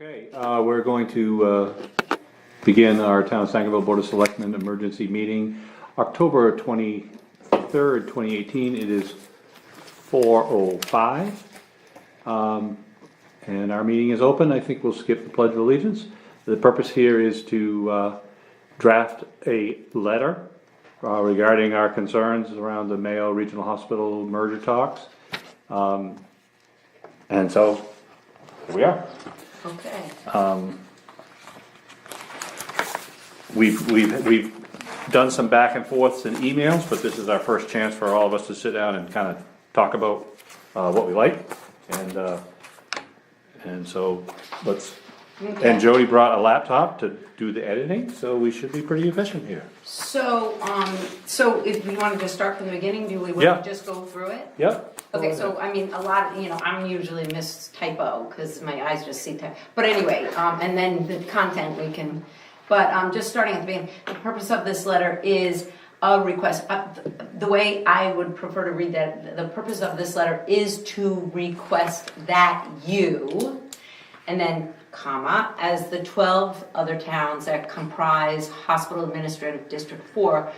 Okay, we're going to begin our Town of Sangerville Board of Selectmen emergency meeting, October 23rd, 2018. It is 4:05. And our meeting is open. I think we'll skip the Pledge of Allegiance. The purpose here is to draft a letter regarding our concerns around the Mayo Regional Hospital merger talks. And so, here we are. Okay. We've done some back and forths in emails, but this is our first chance for all of us to sit down and kind of talk about what we like, and so let's. Okay. And Jody brought a laptop to do the editing, so we should be pretty efficient here. So if we wanted to start from the beginning, do we want Yeah. to just go through it? Yep. Okay, so I mean, a lot, I'm usually miss typo, because my eyes just see typo. But anyway, and then the content we can, but just starting at the beginning, the purpose of this letter is a request. The way I would prefer to read that, the purpose of this letter is to request that you, and then comma, as the 12 other towns that comprise Hospital Administrative District 4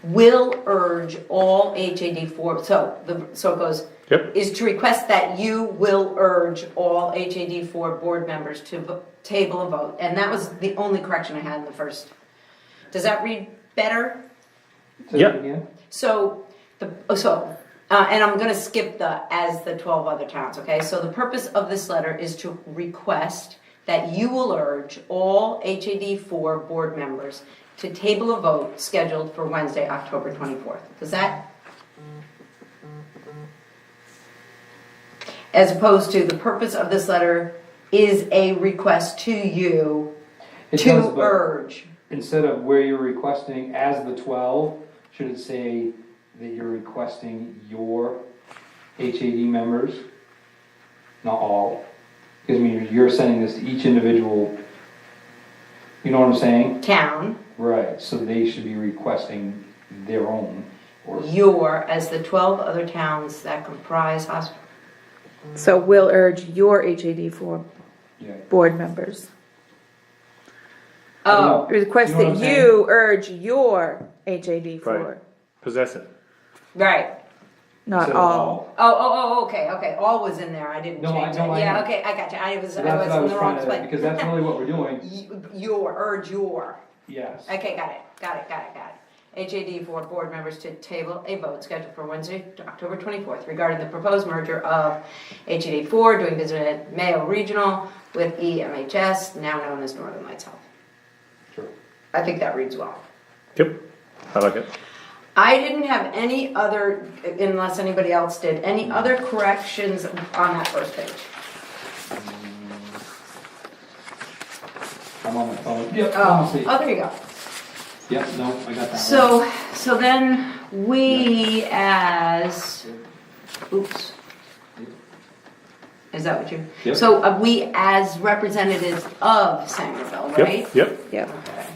will urge all HAD4, so it goes, Yep. is to request that you will urge all HAD4 board members to table a vote. And that was the only correction I had in the first. Does that read better? Yep. And I'm gonna skip as the 12 other towns, okay? So the purpose of this letter is to request that you will urge all HAD4 board members to table a vote scheduled for Wednesday, October 24th. Does that? As opposed to the purpose of this letter is a request to you It to does, but urge. instead of where you're requesting as the 12, should it say that you're requesting your HAD members? Not all. Because I mean, you're sending this to each individual, you know what I'm saying? Town, Right, so they should be requesting their own. Or as the 12 other towns that comprise hospital. So we'll urge your HAD4 yeah. board members. I don't Oh, know. Request You know what that I'm saying? you urge your HAD4, Right. Possess it. right. not Instead of all. Okay. All was in there. I didn't No, change I it. Yeah, know. okay, I got you. I was So that's what I in was the wrong trying to, spot. because that's really what we're doing. Urge your. Yes. Okay, got it. HAD4 board members to table a vote scheduled for Wednesday, October 24th regarding the proposed merger of HAD4 doing business at Mayo Regional with EMHS, now known as Northern Lights Health. Sure. I think that reads well. Yep. I like it. I didn't have any other, unless anybody else did, any other corrections on that first page. I'm on my phone. Yep, Oh, see. there you go. Yep, no, I got that one. So then we as, oops. Is that what you? Yep. So we as representatives of Sangerville, right? Yep. Yep. Okay.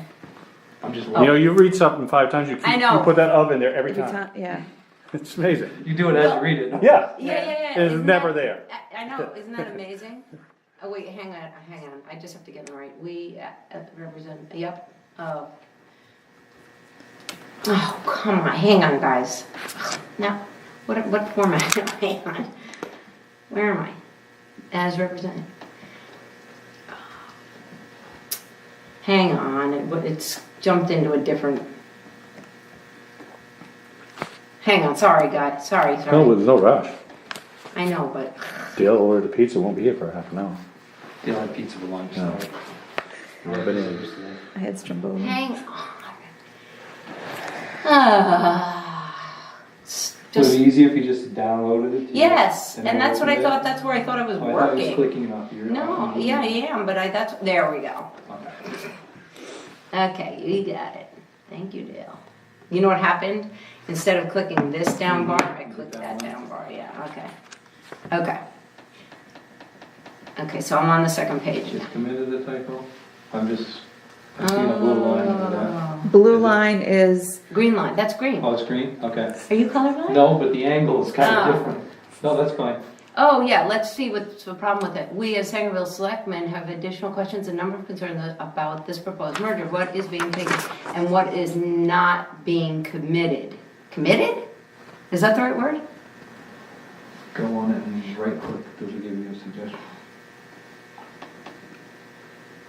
I'm just, You know, you read something 5 times, I know. you put that of in there every Every time. time, yeah. It's amazing. you do it as you read it. Yeah. Yeah. It's Isn't never that- there. I know, isn't that amazing? Oh wait, hang on, I just have to get them right. We represent, yep, oh, come on, hang on, guys. Now, what format? Hang on. Where am I? As represented. Hang on, it's jumped into a different. Hang on, sorry, guys, sorry. No, there's no rush. I know, but. Dale ordered the pizza, won't be here for half an hour. You'll have pizza for lunch, No. so. But anyways. I had Stromboli. Hang on. Would it be easier if you just downloaded it? to you Yes, and and that's what I opened it? thought, that's where I thought I was Oh, I thought it was working. clicking off your. No, yeah, I am, but there we go. Okay. Okay, you got it. Thank you, Dale. You know what happened? Instead of clicking this down bar, I clicked that down bar, yeah, okay. Okay, so I'm on the second page now. Committed a typo? I'm seeing a blue line over that. Blue Is it? line is, Green line, that's green. Oh, it's green? Okay. Are you colorblind? No, but the angle is kind Oh. of different. No, that's fine. Oh, yeah, let's see what's the problem with it. We as Sangerville Selectmen have additional questions and number of concerns about this proposed merger. What is being taken and what is not being committed? Committed? Is that the right word? Go on it and right click, does it give you a suggestion?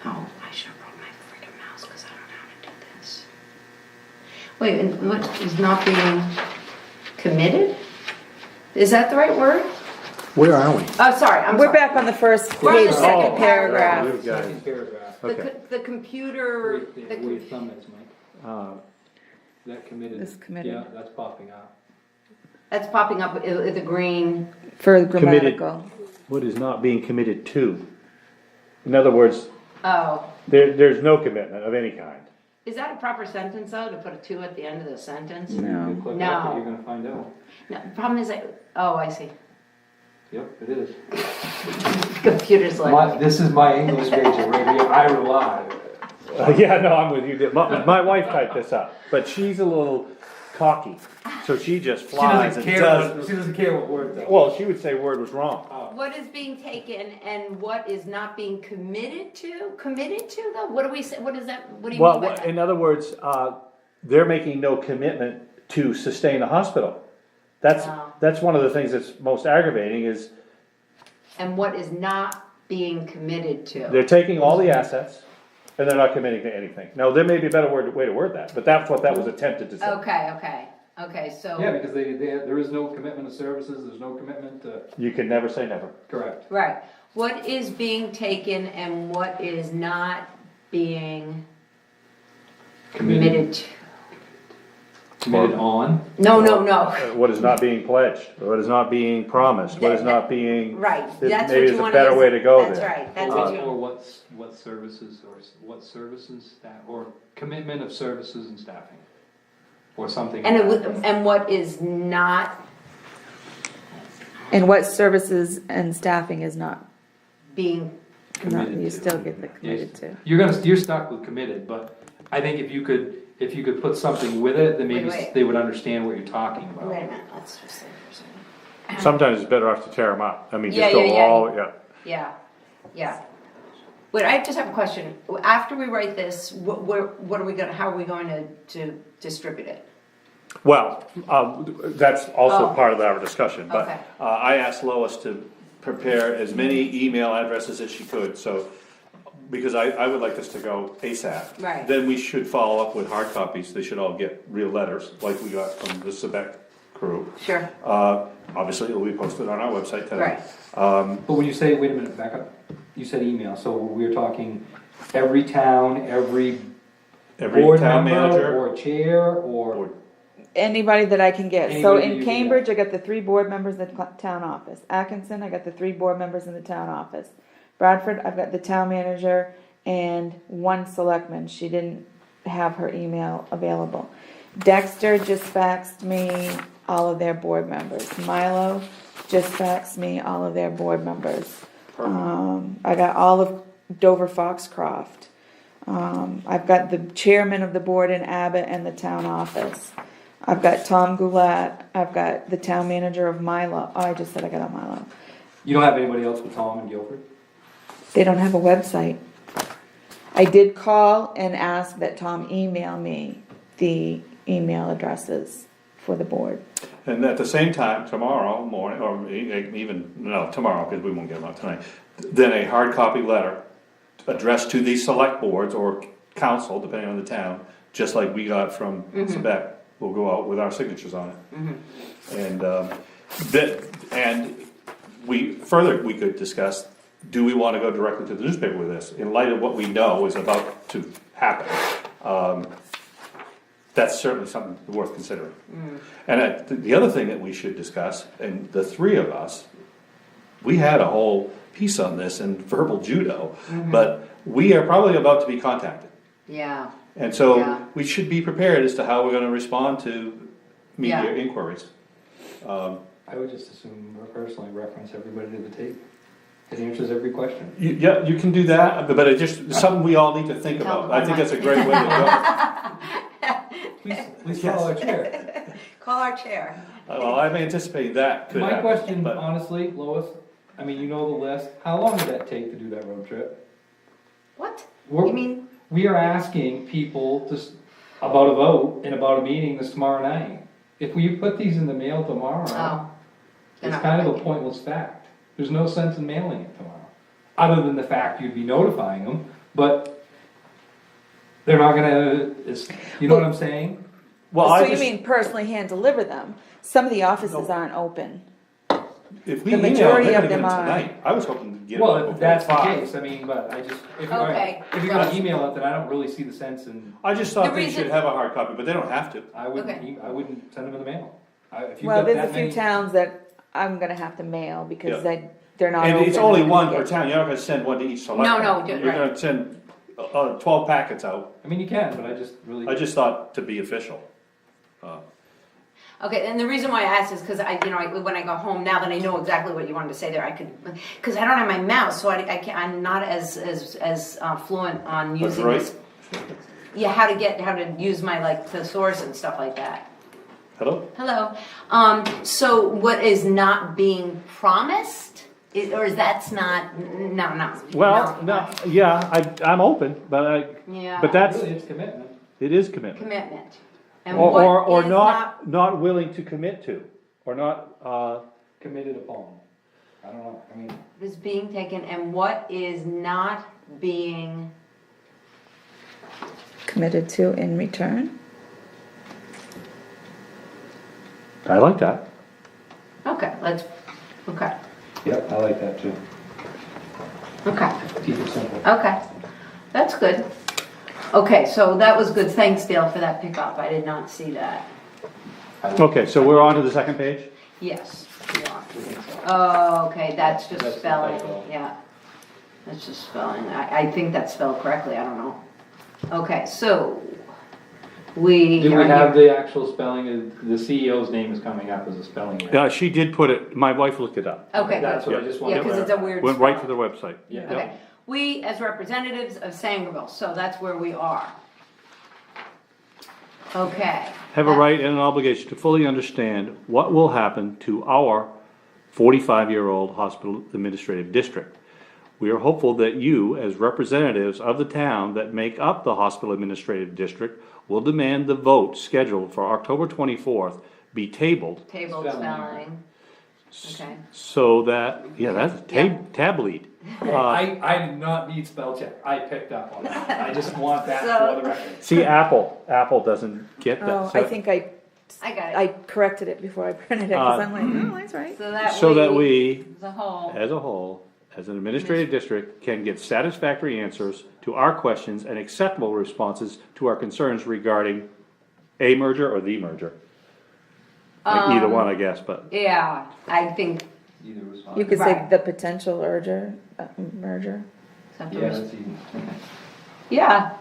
Oh, I should have brought my freaking mouse because I don't know how to do this. Wait, and what is not being committed? Is that the right word? Where are we? Oh, sorry, I'm We're sorry. back on the first We're on page, the second second paragraph. We've got it. Second paragraph. Okay. The computer, Right there, where your thumb is, Mike. That committed. This committed. Yeah, that's popping up. that's popping up with the green. For grammatical. What is not being committed to? In other words, Oh, there's no commitment of any kind. is that a proper sentence though, to put a 2 at the end of the sentence? No. You click No. up it, you're gonna find out. No, the problem is oh, I see. Yep, it is. Computer's like, This is my English major right here, I rely. Yeah, no, I'm with you. My wife typed this up, but she's a little cocky, so she just flies and does. She doesn't care what word though. Well, she would say word was wrong. what is being taken and what is not being committed to? Committed to though? What do we say, what is that, what do you mean by that? In other words, they're making no commitment to sustain the hospital. Wow. That's one of the things that's most aggravating is And what is not being committed they're to? taking all the assets and they're not committing to anything. Now, there may be a better way to word that, but that's what that was attempted to say. Okay, so. Yeah, because there is no commitment to services, there's no commitment to, You can never say never. correct. Right, what is being taken and what is not being committed to? Committed on. No. What is not being pledged, what is not being promised, what is not being. Right, that's what you Maybe it's a wanna better use. way to go That's there. right, that's what you. Or what services, staff, or commitment of services and staffing, or something. And what is not And what services and staffing is not, being, Committed you to. still get the committed to. You're stuck with committed, but I think if you could put something with it, then maybe Wait. they would understand what you're talking about. wait a minute, let's just say for a second. Sometimes it's better off to tear them up. I mean, Yeah, just go yeah. all. Yeah. Wait, I just have a question. After we write this, what are we gonna, how are we going to distribute it? Well, that's also Oh. part of our discussion, but Okay. I asked Lois to prepare as many email addresses as she could, so, because I would like this to go ASAP. Right. Then we should follow up with hard copies, they should all get real letters, like we got from the Sebec crew. Sure. Obviously, it'll be posted on our website today. Right. But when you say, wait a minute, back up, you said email, so we're talking every town, every Every board town member, manager, or chair, or, Anybody that I can get. So Anybody you in can Cambridge, I got the 3 board members in the town office. Atkinson, I got the 3 board members in the town office. Bradford, I've got the town manager and 1 selectman. She didn't have her email available. Dexter just faxed me all of their board members. Milo just faxed me all of their board members. I got all of Dover Foxcroft. I've got the chairman of the board in Abbott and the town office. I've got Tom Goulet. I've got the town manager of Milo. Oh, I just said I got on Milo. you don't have anybody else with Tom and Guilford? They don't have a website. I did call and ask that Tom email me the email addresses for the board. and at the same time, tomorrow morning, or even, no, tomorrow, because we won't get them out tonight, then a hard copy letter addressed to the select boards or council, depending on the town, just like we got from Quebec, will go out with our signatures on it. And we could discuss, do we wanna go directly to the newspaper with this, in light of what we know is about to happen? That's certainly something worth considering. And the other thing that we should discuss, and the 3 of us, we had a whole piece on this in verbal judo, but we are probably about to be contacted. Yeah. And so Yeah. we should be prepared as to how we're gonna respond to media Yeah. inquiries. I would just assume, or personally reference everybody to the tape. It answers every question. Yeah, you can do that, but it's just something we all need to think about. I think that's a great way to Please follow our chair. Call our chair. Well, I'm anticipating that could My happen, question, but- honestly, Lois, I mean, you know the list, how long did that take to do that road trip? What? We're- You mean, We are asking people about a vote and about a meeting this tomorrow night. If we put these in the mail tomorrow, oh. they're it's not kind of gonna a get- pointless fact. There's no sense in mailing it tomorrow, other than the fact you'd be notifying them, but they're not gonna, you know what I'm saying? Well, So I you just, mean personally hand deliver them? Some of the offices aren't open. if we the email, majority they're of gonna get them them are. tonight. I was hoping to get them Well, before if that's the 5. case, I mean, but I just, if Okay. you're gonna email it, then I don't really see the sense in, I just thought The they reason- should have a hard copy, but they don't have to. I wouldn't, Okay. I wouldn't send them in the mail. If you've Well, got there's that a few many- towns that I'm gonna have to mail because Yeah. they're not And open. it's only I'm one gonna per get- town, you're not gonna send one to each selectman. No, You're right. gonna send 12 packets out. I mean, you can, but I just really. I just thought to be official. Okay, and the reason why I asked is because when I go home, now that I know exactly what you wanted to say there, I could, because I don't have my mouse, so I can't, I'm not as fluent on using right. this. Yeah, how to use my thesaurus and stuff like that. Hello? Hello. So what is not being promised, or is that's not? No. Well, no, yeah, I'm open, but Yeah. but that's, Really, it's commitment. it is commitment. Commitment. And Or what is not willing to commit to, or not, Committed upon. I don't know, I mean, is being taken, and what is not being? Committed to in return. I like that. Okay, okay, yep, I like that too. okay. Keep it simple. Okay, that's good. Okay, so that was good. Thanks, Dale, for that pickup. I did not see that. Okay, so we're on to the second page? Yes. you are. Oh, okay, that's just That's the spelling, typo. yeah. That's just spelling. I think that's spelled correctly, I don't know. Okay, so, we. Do we are have here- the actual spelling, the CEO's name is coming up as a spelling error? Yeah, she did put it, my wife looked it up. Okay, That's good. what I just Yeah, wanted to because it's a weird Went right to spelling. the website. Yeah. Okay, we as representatives of Sangerville, so that's where we are. Okay. Have a right and an obligation to fully understand what will happen to our 45-year-old hospital administrative district. We are hopeful that you, as representatives of the town that make up the hospital administrative district, will demand the vote scheduled for October 24th be tabled Table Spelling error. spelling. Okay. so that, yeah, that's Yeah. tab lead. I did not need spell check, I picked up on that, I just want that So- for the record. See, Apple doesn't get that. Oh, So- I think I I got it. corrected it before I printed it, cause I'm like, oh, that's right. So that we, As a whole. as a whole, as an administrative district, can get satisfactory answers to our questions and acceptable responses to our concerns regarding a merger or the merger. Like either one, I guess, but, Yeah, I think. Either response. You could say Right. the potential merger. Yeah, that's even, Yeah,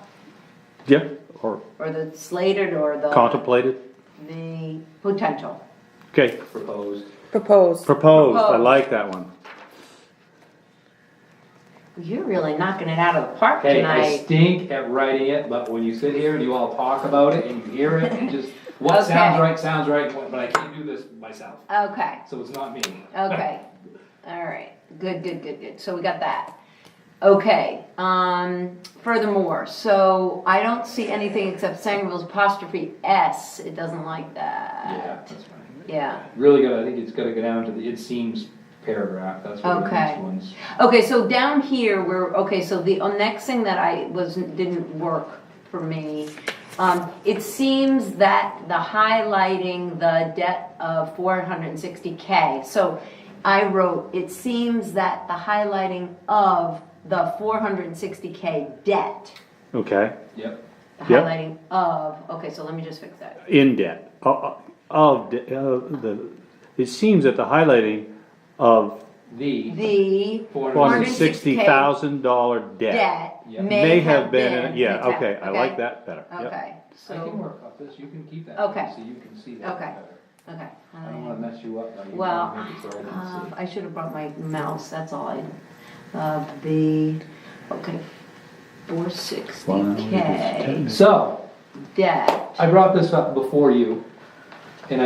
yeah, or or the slated or the. contemplated. The potential. Okay, proposed. Proposed. proposed, I Proposed. like that one. You're really knocking it out of the park Hey, I tonight. stink at writing it, but when you sit here and you all talk about it and you hear it and just, what sounds Okay. right, but I can't do this myself, Okay, so it's not me. okay. All right, good. So we got that. Okay, furthermore, so I don't see anything except Sangerville's apostrophe S. It doesn't like Yeah, that. that's fine. Yeah. Really good, I think it's gotta go down to the, it seems paragraph, that's what the Okay. next one's. Okay, so down here, so the next thing that didn't work for me, it seems that the highlighting the debt of 460K, so I wrote, it seems that the highlighting of the 460K debt, Okay, Yep, the Yep. highlighting of, okay, so let me just fix that. in debt, it seems that the highlighting of The $460,000 debt debt Yeah. may have been. yeah, the okay, tax, I like that better. Yep. Okay, I can so, work off this, you can keep that, Okay. so you can see that Okay. better. okay. I don't wanna mess you up, now you Well, wanna make it so I can see. I should have brought my mouse, that's all okay, 460K So, debt, I brought this up before you, and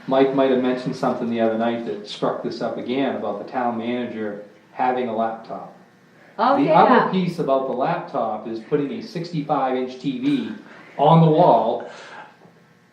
Mike might have mentioned something the other night that struck this up again about the town manager having a laptop. Oh, The yeah. other piece about the laptop is putting a 65-inch TV on the wall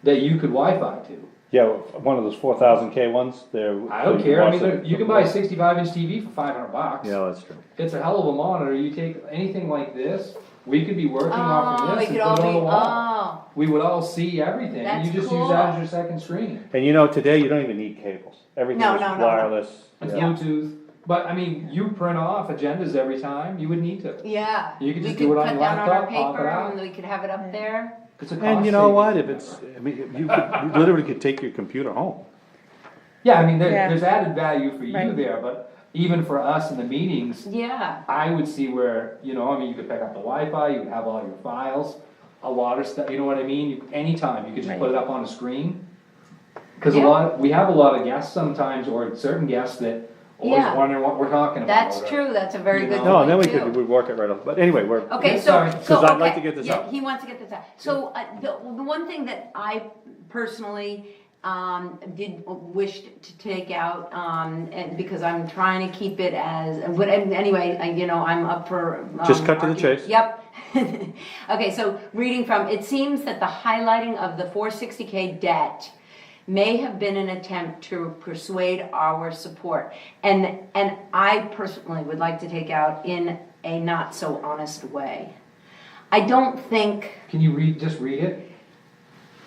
that you could Wi-Fi to. Yeah, one of those 4,000K ones, they're. I don't care, I mean, you can buy a 65-inch TV for $500. Yeah, that's true. It's a hell of a monitor, you take anything like this, we could be working off of Oh, we this and could put all it on be, the wall. oh, We would all see everything, That's you just cool. use that as your second screen. And you know, today you don't even need cables. Everything No, is no, no, no. wireless. It's Yeah. Bluetooth, but I mean, you print off agendas every time, you would need to. yeah. You could just We do it on your cut down our laptop, pop it paper out. and we could have it up there. It's a cost And you know what, saving. if it's, I mean, you literally could take your computer home. Yeah, I mean, Yeah. there's added value for you Right. there, but even for us in the meetings, Yeah, I would see where, you know, I mean, you could pick up the Wi-Fi, you could have all your files, a lot of stuff, you know what I mean? Anytime, you could just put it up on a screen. Cause Yeah. we have a lot of guests sometimes, or certain guests that always Yeah. wondering what we're talking about. that's or- true, that's a very You good know. point No, and then we too. could, we'd work it right off, but anyway, we're. Okay, Yeah, so, sorry. so, 'Cause I'd like okay, to get this yeah, out. he wants to get this out. So, the one thing that I personally, did wish to take out, and because I'm trying to keep it as, but anyway, you know, I'm up for. Just cut to the argument. chase. Yep. Okay, so reading from, it seems that the highlighting of the 460K debt may have been an attempt to persuade our support. And I personally would like to take out in a not so honest way. I don't think Can you just read it?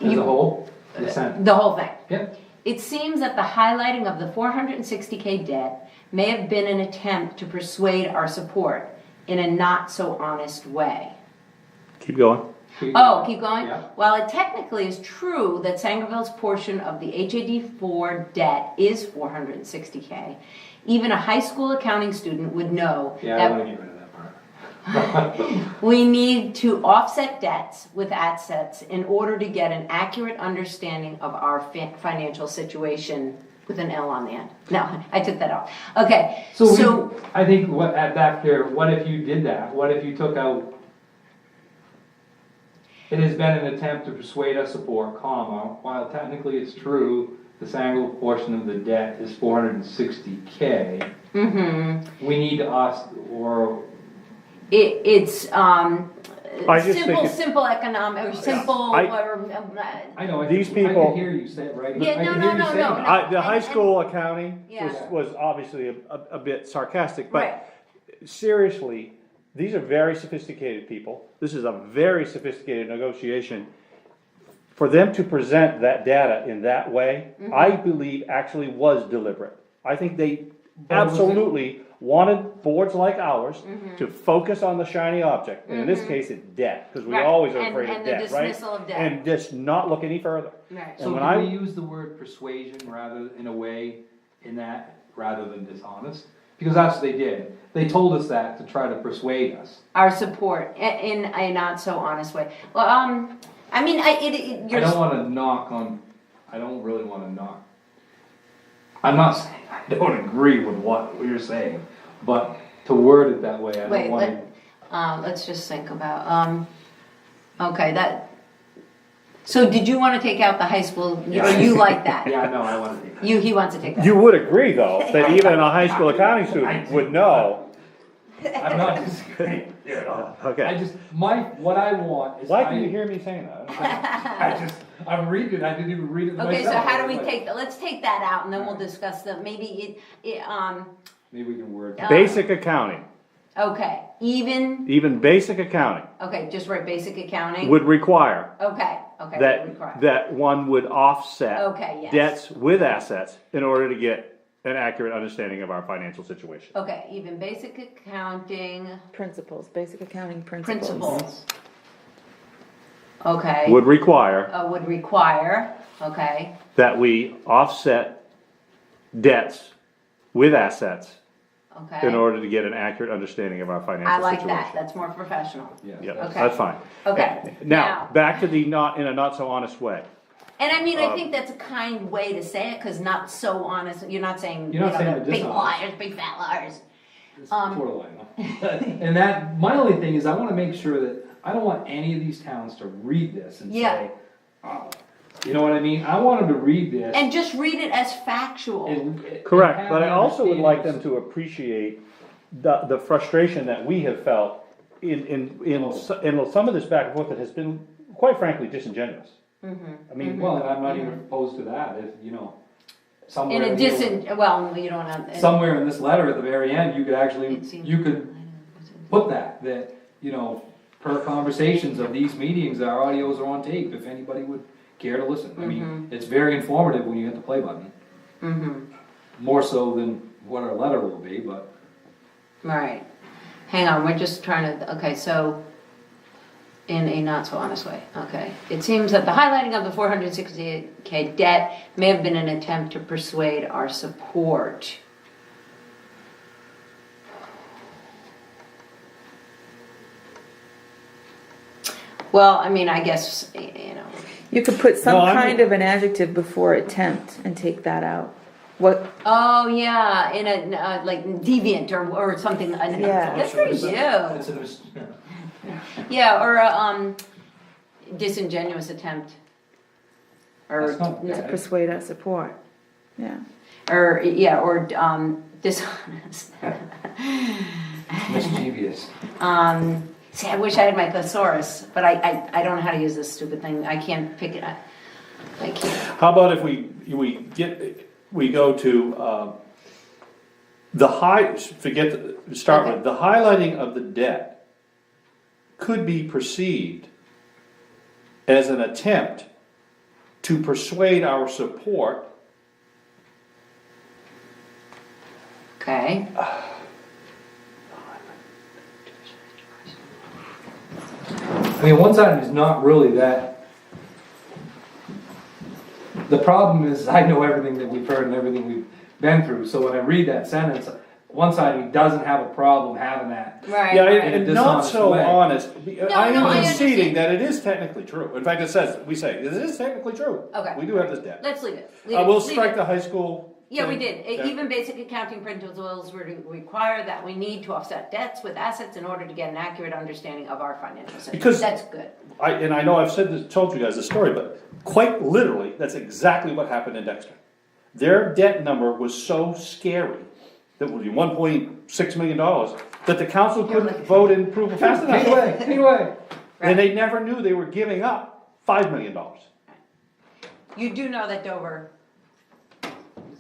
As You- a whole? The sentence? the whole thing. Yep. It seems that the highlighting of the 460K debt may have been an attempt to persuade our support in a not so honest way. Keep going. Oh, keep going? Yeah. While it technically is true that Sangerville's portion of the HAD4 debt is 460K, even a high school accounting student would know Yeah, I that wanna get rid of that part. we need to offset debts with assets in order to get an accurate understanding of our financial situation, with an L on the end. No, I took that off. Okay, so, I think what, at back here, what if you did that? What if you took out, it has been an attempt to persuade us support, comma, while technically it's true, the Sangerville portion of the debt is 460K. We need to or it's, I just think it's- simple economic, or simple, I- or, I know, These I people- can hear you say it right. Yeah, I no, can no, hear you no, saying no, it. no. The high school accounting Yeah. was obviously a bit sarcastic, Right. but seriously, these are very sophisticated people. This is a very sophisticated negotiation. For them to present that data in that way, I believe actually was deliberate. I think they But was it- absolutely wanted boards like ours to focus on the shiny object. And in this case, it's debt, because we Right. always are And- afraid of and the debt, right? dismissal of debt. And just not look any further. right. So And when can I- we use the word persuasion rather, in a way, in that, rather than dishonest? Because that's what they did. They told us that to try to persuade us. Our support in a not so honest way. Well, I mean, I you're. don't wanna knock on, I don't really wanna knock. I'm not saying I don't agree with what you're saying, but to word it that way, I Wait, don't wanna. let's just think about, okay, so did you wanna take out the high school, or you like that? Yeah, no, I wanna take that. He wants to take that. You would agree, though, that even a high school accounting student would know. I'm not disagreeing, you know. I Okay. just, what I want is. Why can you hear me saying that? I'm reading it, I didn't even read it myself. Okay, so how do we let's take that out and then we'll discuss maybe Maybe we can word. Basic accounting, okay, even basic accounting okay, just write basic accounting. would require Okay, would require. that one would offset Okay, yes. debts with assets in order to get an accurate understanding of our financial situation. Okay, even basic accounting Principles, basic accounting principles. principles. Okay. Would require Would require, okay, that we offset debts with assets in okay. order to get an accurate understanding of our financial I situation. like that, that's more professional. Yeah. Yeah, Okay. that's fine. Okay, Now, back to the not, in a not so honest way. and I mean, I think that's a kind way to say it, cause not so honest, you're not saying, You're not saying they're the big dishonest. liars, big fat liars. It's borderline, though. And that, my only thing is I wanna make sure that, I don't want any of these towns to read this and Yeah. say, oh, You know what I mean? I want them to read this. And just read it as factual. and Correct, have but I the also would like them understanding to appreciate the frustration that we have felt in some of this back and forth that has been, quite frankly, disingenuous. I mean, Well, and I'm not even opposed to that, if, you know, somewhere. In a here- well, you don't have. Somewhere in this letter at the very end, you could actually, It seems- you could put that, you know, per conversations of these meetings, our audios are on tape, if anybody would care to listen. I mean, it's very informative when you hit the play button. More so than what our letter will be, but. Right. Hang on, we're just trying to, okay, so, in a not so honest way, okay. It seems that the highlighting of the 468K debt may have been an attempt to persuade our support. Well, I mean, I guess, you know, You could put some No, I'm- kind of an adjective before attempt and take that out. What, oh, yeah, in a, like deviant or something. Yeah. Good for you. It's Yeah, or a disingenuous attempt. Or, That's not to bad. persuade our support, yeah. or, yeah, or dishonest. Mischievous. See, I wish I had my thesaurus, but I don't know how to use this stupid thing. I can't pick it up. I can't. how about if we go to, start Okay. with, the highlighting of the debt could be perceived as an attempt to persuade our support. Okay. I mean, one side is not really that. The problem is, I know everything that we've heard and everything we've been through, so when I read that sentence, one side of me doesn't have a problem having that. Right. Yeah, right. In a and not dishonest so way. honest. I no, I am conceding understand. that it is technically true. In fact, it says, we say, it is technically true. Okay. We do have this debt. Let's leave it. We'll Leave strike it. the high school. Yeah, we thing. did. Yeah. Even basic accounting principles require that we need to offset debts with assets in order to get an accurate understanding of our financial situation. Because- That's good. I know I've told you guys this story, but quite literally, that's exactly what happened in Dexter. Their debt number was so scary, that would be $1.6 million, that the council couldn't vote in approval fast enough. Anyway. And they never knew they were giving up $5 million. You do know that Dover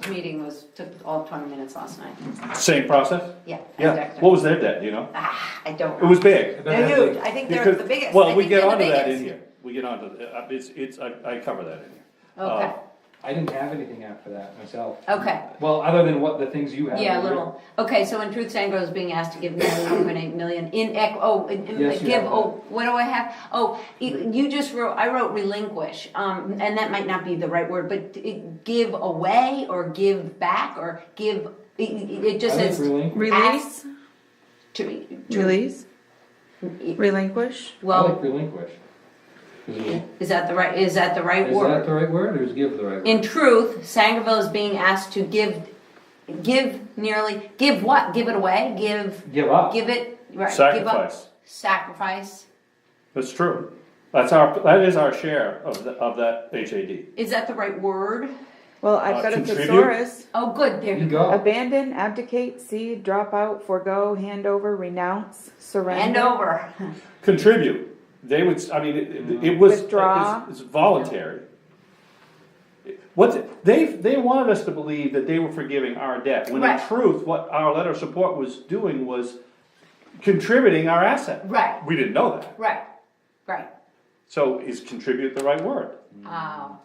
meeting took all 20 minutes last night. Same process? Yeah. and Yeah. Dexter. What was their debt, do you know? I don't It know. was big. They're huge. I think they're the biggest. Well, I we think get they're the onto that in biggest. here. We get onto, I cover that in here. Okay. I didn't have anything after that myself. Okay. Well, other than what the things you have. Yeah, a little. Okay, so in truth, Sangro is being asked to give nearly 1.8 million in Yes, you give, have what do I have? You just wrote, I wrote relinquish, and that might not be the right word, but give away or give back or give, it just I think says. really. Release, To, release, relinquish, I well, like relinquish. is that the right Is that word? the right word, or is give the right word? In truth, Sangerville is being asked to give what? Give it away? Give up. Give it, right, give up. Sacrifice. Sacrifice. That's true. That is our share of that HAD. Is that the right word? well, I've got a Contribute? thesaurus. Oh, good, there You you go. go. Abandon, abdicate, cede, drop out, forego, hand over, renounce, surrender. Hand over. Contribute. They would, I mean, it was. Withdraw. It's voluntary. They wanted us to believe that they were forgiving our debt, when in Right. truth, what our letter of support was doing was contributing our asset. Right. We didn't know that. Right. So is contribute the right word? No.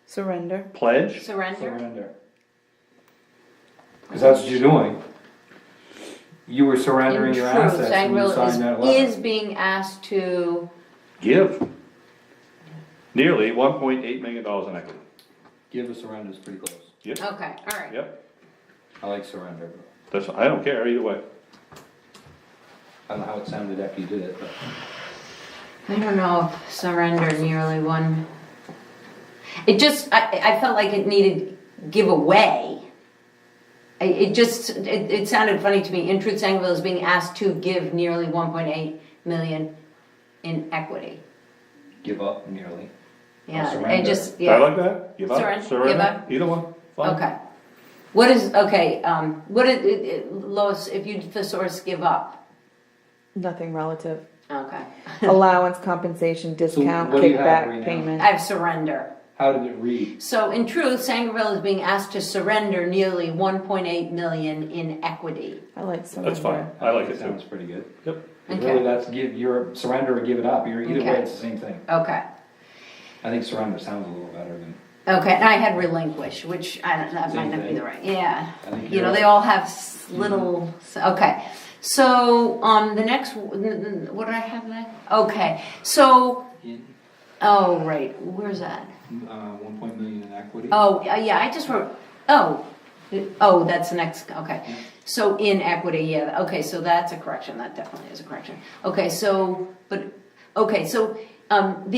Surrender. Pledge? Surrender. Surrender. Because that's what you're doing. You were surrendering In your truth, assets when you Sangerville signed that letter. is being asked to, Give. Nearly $1.8 million in equity. Give or surrender is pretty close. Yep, okay, alright. yep. I like surrender. I don't care either way. I don't know how it sounded after you did it, but. I don't know if surrender nearly one. It just, I felt like it needed give away. It sounded funny to me. In truth, Sangerville is being asked to give nearly 1.8 million in equity. Give up nearly. Yeah, I surrender. just, I yeah, like that, give up, Surrender, give surrender, up. either one, fine. okay. What is, okay, what is, Lois, if you thesaurus give up? Nothing relative. Okay. Allowance, compensation, discount, what do you have right kickback, now? payment. I have surrender. How did it read? So in truth, Sangerville is being asked to surrender nearly 1.8 million in equity. I like surrender. That's fine, I like it too. Sounds pretty good. Yep. Okay. Really, that's give, your surrender or give it up, either Okay. way, it's the same thing. Okay. I think surrender sounds a little better than, Okay, and I had relinquish, which I don't, that might Same not be thing. the right, yeah. I think You you're know, they right. all have little, okay. So, the next, what did I have there? Okay, so, in, oh, right, where's that? 1 million in equity. Oh, yeah, I just wrote, that's the next, okay. So in equity, yeah, okay, so that's a correction, that definitely is a correction. Okay, so, the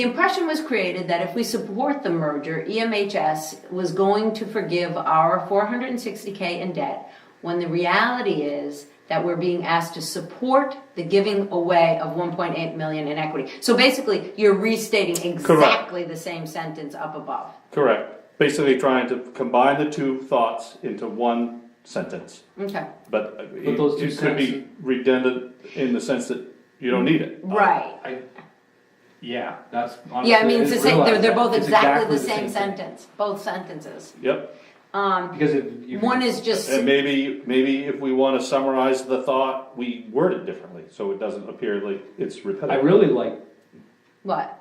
impression was created that if we support the merger, EMHS was going to forgive our 460K in debt, when the reality is that we're being asked to support the giving away of 1.8 million in equity. So basically, you're restating exactly the same sentence up above. Correct, basically trying to combine the two thoughts into one sentence. Okay. But those two it could be redundant in the sense that you don't need it. Right. Yeah, that's honestly. Yeah, I mean, I it's the didn't same, realize they're that. both It's exactly the thing. same sentence, both sentences. Yep, Because if. One is just, and maybe if we wanna summarize the thought, we word it differently, so it doesn't appear like it's I repetitive. really like, what?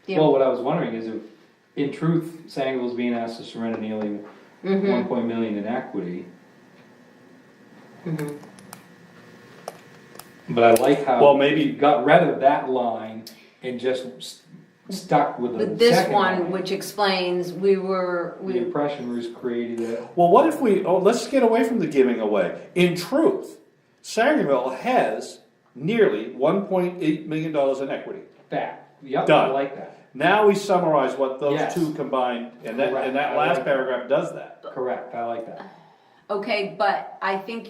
Yeah. well, what I was wondering is if, in truth, Sangerville's being asked to surrender nearly Mm-hmm. 1 million in equity. Mhm. But I like how. Well, maybe- you got rid of that line and just stuck with the But this second one, line. which explains, The impression was created that, Well, what if let's get away from the giving away. In truth, Sangerville has nearly $1.8 million in equity. yep, I Done. like that. Now we summarize what those Yes. two combined, and that Correct. last I like that. paragraph does that. Correct, I like that. okay, but I think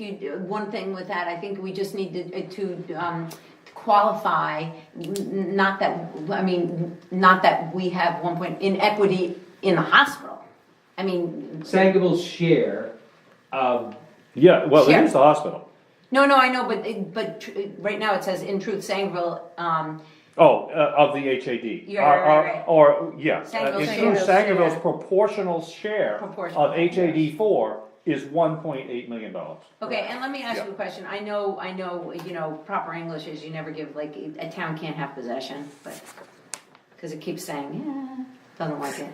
one thing with that, I think we just need to qualify, not that we have 1 point, in equity in the hospital. I mean, Sangerville's share of, Yeah, well, Sure. it is the hospital. no, I know, but right now it says in truth, Sangerville, Of the HAD. Yeah, right. Or, yeah, Sangerville's in truth, share. Sangerville's proportional share Proportional, of HAD 4 is $1.8 million. okay, and let me ask Yeah. you a question. I know, proper English is you never give, like, a town can't have possession, but, because it keeps saying, yeah, doesn't like it.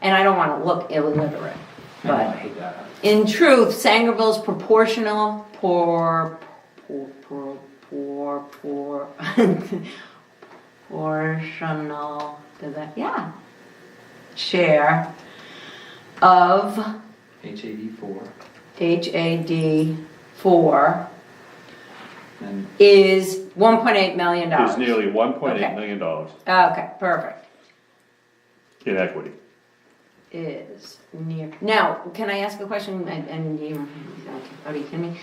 And I don't want to look illiterate, I but hate that. in truth, Sangerville's proportional proportional, yeah, share of HAD 4, HAD 4 and is $1.8 million. Is nearly Okay. $1.8 million Okay, perfect. in equity. Is near. Now, can I ask a question? And you, are you kidding me?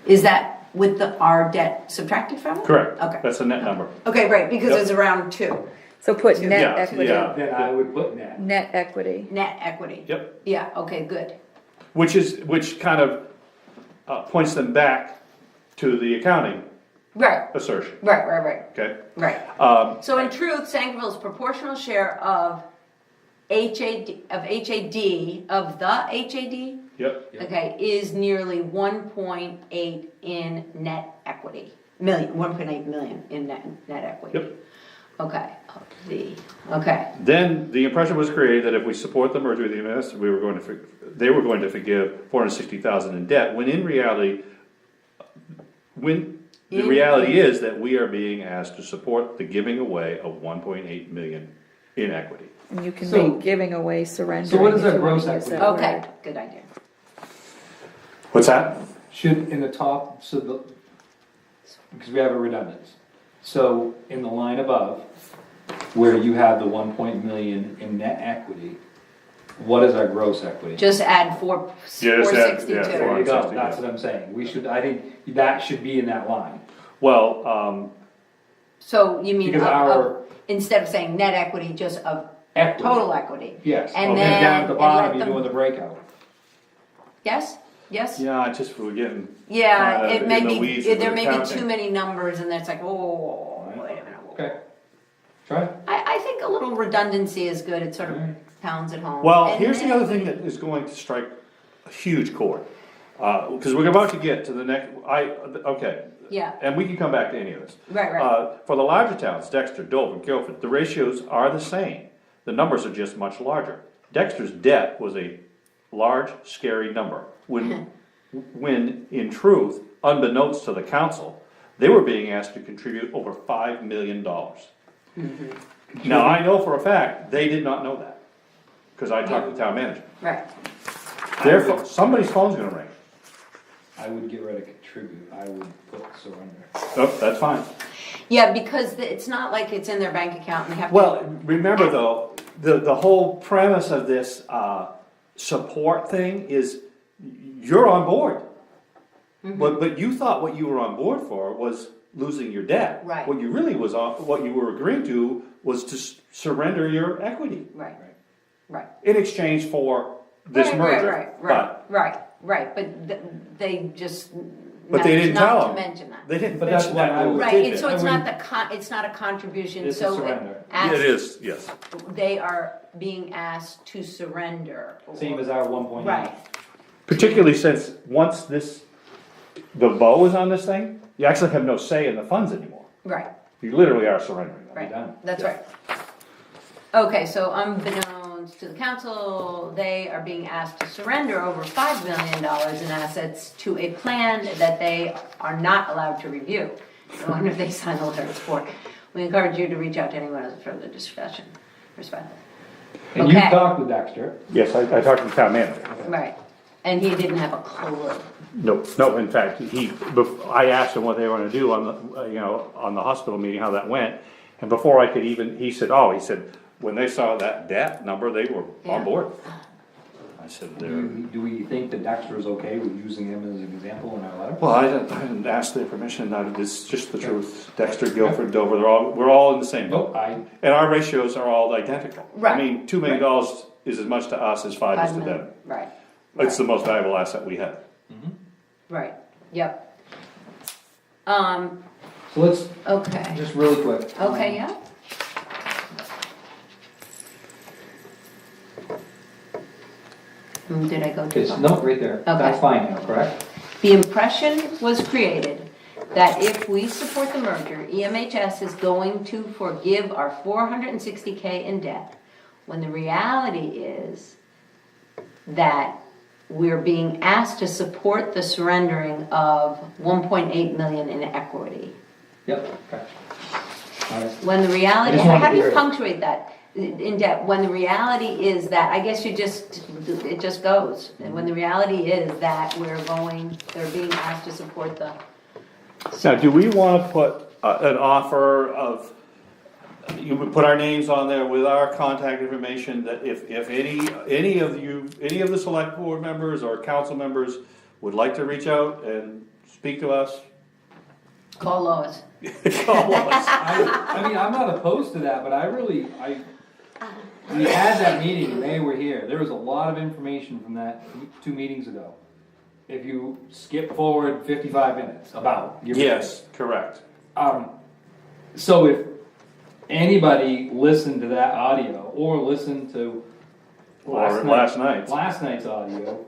Is that with our debt subtracted from it? Correct. Okay. That's the net number. Okay, right, because Yep. it's around 2. So put Yeah, net equity. yeah. then I would put that. Net equity. Net equity. Yep. Yeah, okay, good. Which kind of points them back to the accounting Right, assertion, right. okay? So in truth, Sangerville's proportional share of HAD, of the HAD, Yep, okay, is nearly 1.8 in net equity. 1.8 million in net equity. yep. Okay, okay, Then the impression was created that if we support the merger with EMS, they were going to forgive $460,000 in debt, when in reality, the reality is that we are being asked to support the giving away of 1.8 million in equity. And you can So- be giving away, surrendering. So what is if our you wanna gross use equity? that okay, word. good idea. What's that? Should, in the top, because we have a redundance. So in the line above, where you have the 1 million in net equity, what is our gross equity? Just add Yeah, 462. yeah, There you go, 460, that's yeah. what I'm saying. I think that should be in that line. Well, So you mean Because instead of saying net equity, just of equity. total equity. Yes, And and then then down at the and bottom, let you're them- doing the breakout. Yes, yes? Yeah, just we're getting. Yeah, kinda it may in the be, weeds with there may be accounting. too many numbers and it's like, oh, wait a minute. Okay, try it. I think a little redundancy is good, it sort of pounds it home. Well, And- here's the other thing that is going to strike a huge chord, because we're about to get to the next, okay. Yeah. And we can come back to any of this. Right, right. For the larger towns, Dexter, Dover, Guilford, the ratios are the same. The numbers are just much larger. Dexter's debt was a large, scary number, when in truth, unbeknownst to the council, they were being asked to contribute over $5 million. Now, I know for a fact, they did not know that, because I talked to the town manager. Right, Therefore, somebody's phone's gonna ring. I would get rid of contribute, I would put surrender. Oh, that's fine. yeah, because it's not like it's in their bank account and they have to. Well, remember though, the whole premise of this, support thing is, you're on board. But you thought what you were on board for was losing your debt. Right. What you really what you were agreeing to was to surrender your equity Right, right. in exchange for this Right, merger. Right, but they just. But they didn't tell Not to them. mention that. They didn't But that's mention why that. I would- Right, tidbit. so it's I not it's not a contribution, It's a so surrender. Yeah, it is, yes. they are being asked to surrender. Same as our 1.8. Right, Particularly since once the vote is on this thing, you actually have no say in the funds anymore. right, You literally are surrendering them. right, done. that's Yeah. right. Okay, so unbeknownst to the council, they are being asked to surrender over $5 million in assets to a plan that they are not allowed to review. I wonder if they sign the letter of support. We encourage you to reach out to anyone with further discussion. Respect. And you've Okay. talked with Dexter. Yes, I talked to the town manager. Right, and he didn't have a clue. No, in fact, I asked him what they were gonna do on on the hospital meeting, how that went. And before I could even, he said, when they saw that debt number, they were Yeah. on board. I said, Do we think that Dexter is okay with using him as an example in our letter? well, I didn't ask their permission, it's just the truth. Dexter, Guilford, Dover, we're all in the same boat. Nope, And our ratios are all identical. Right. I mean, $2 million is as much to us as 5 is to them. Right, It's the most valuable asset we have. right, yep. So let's, Okay, just really quick. okay, yeah? Did I go too It's, far? no, right there. That's fine now, correct? The impression was created that if we support the merger, EMHS is going to forgive our $460K in debt, when the reality is that we're being asked to support the surrendering of 1.8 million in equity. Yep, okay. All right. When the reality, I just wanted how to do you hear it. punctuate that in debt? When the reality is that, I guess it just goes. And when the reality is that they're being asked to support the. Now, do we wanna put an offer of, you would put our names on there with our contact information, that if any of the select board members or council members would like to reach out and speak to us? Call Lois. Call us. I mean, I'm not opposed to that, but we had that meeting and they were here. There was a lot of information from that 2 meetings ago. If you skip forward 55 minutes about. give or Yes, correct. take. So if anybody listened to that audio or listened to Or last last night's. night's audio,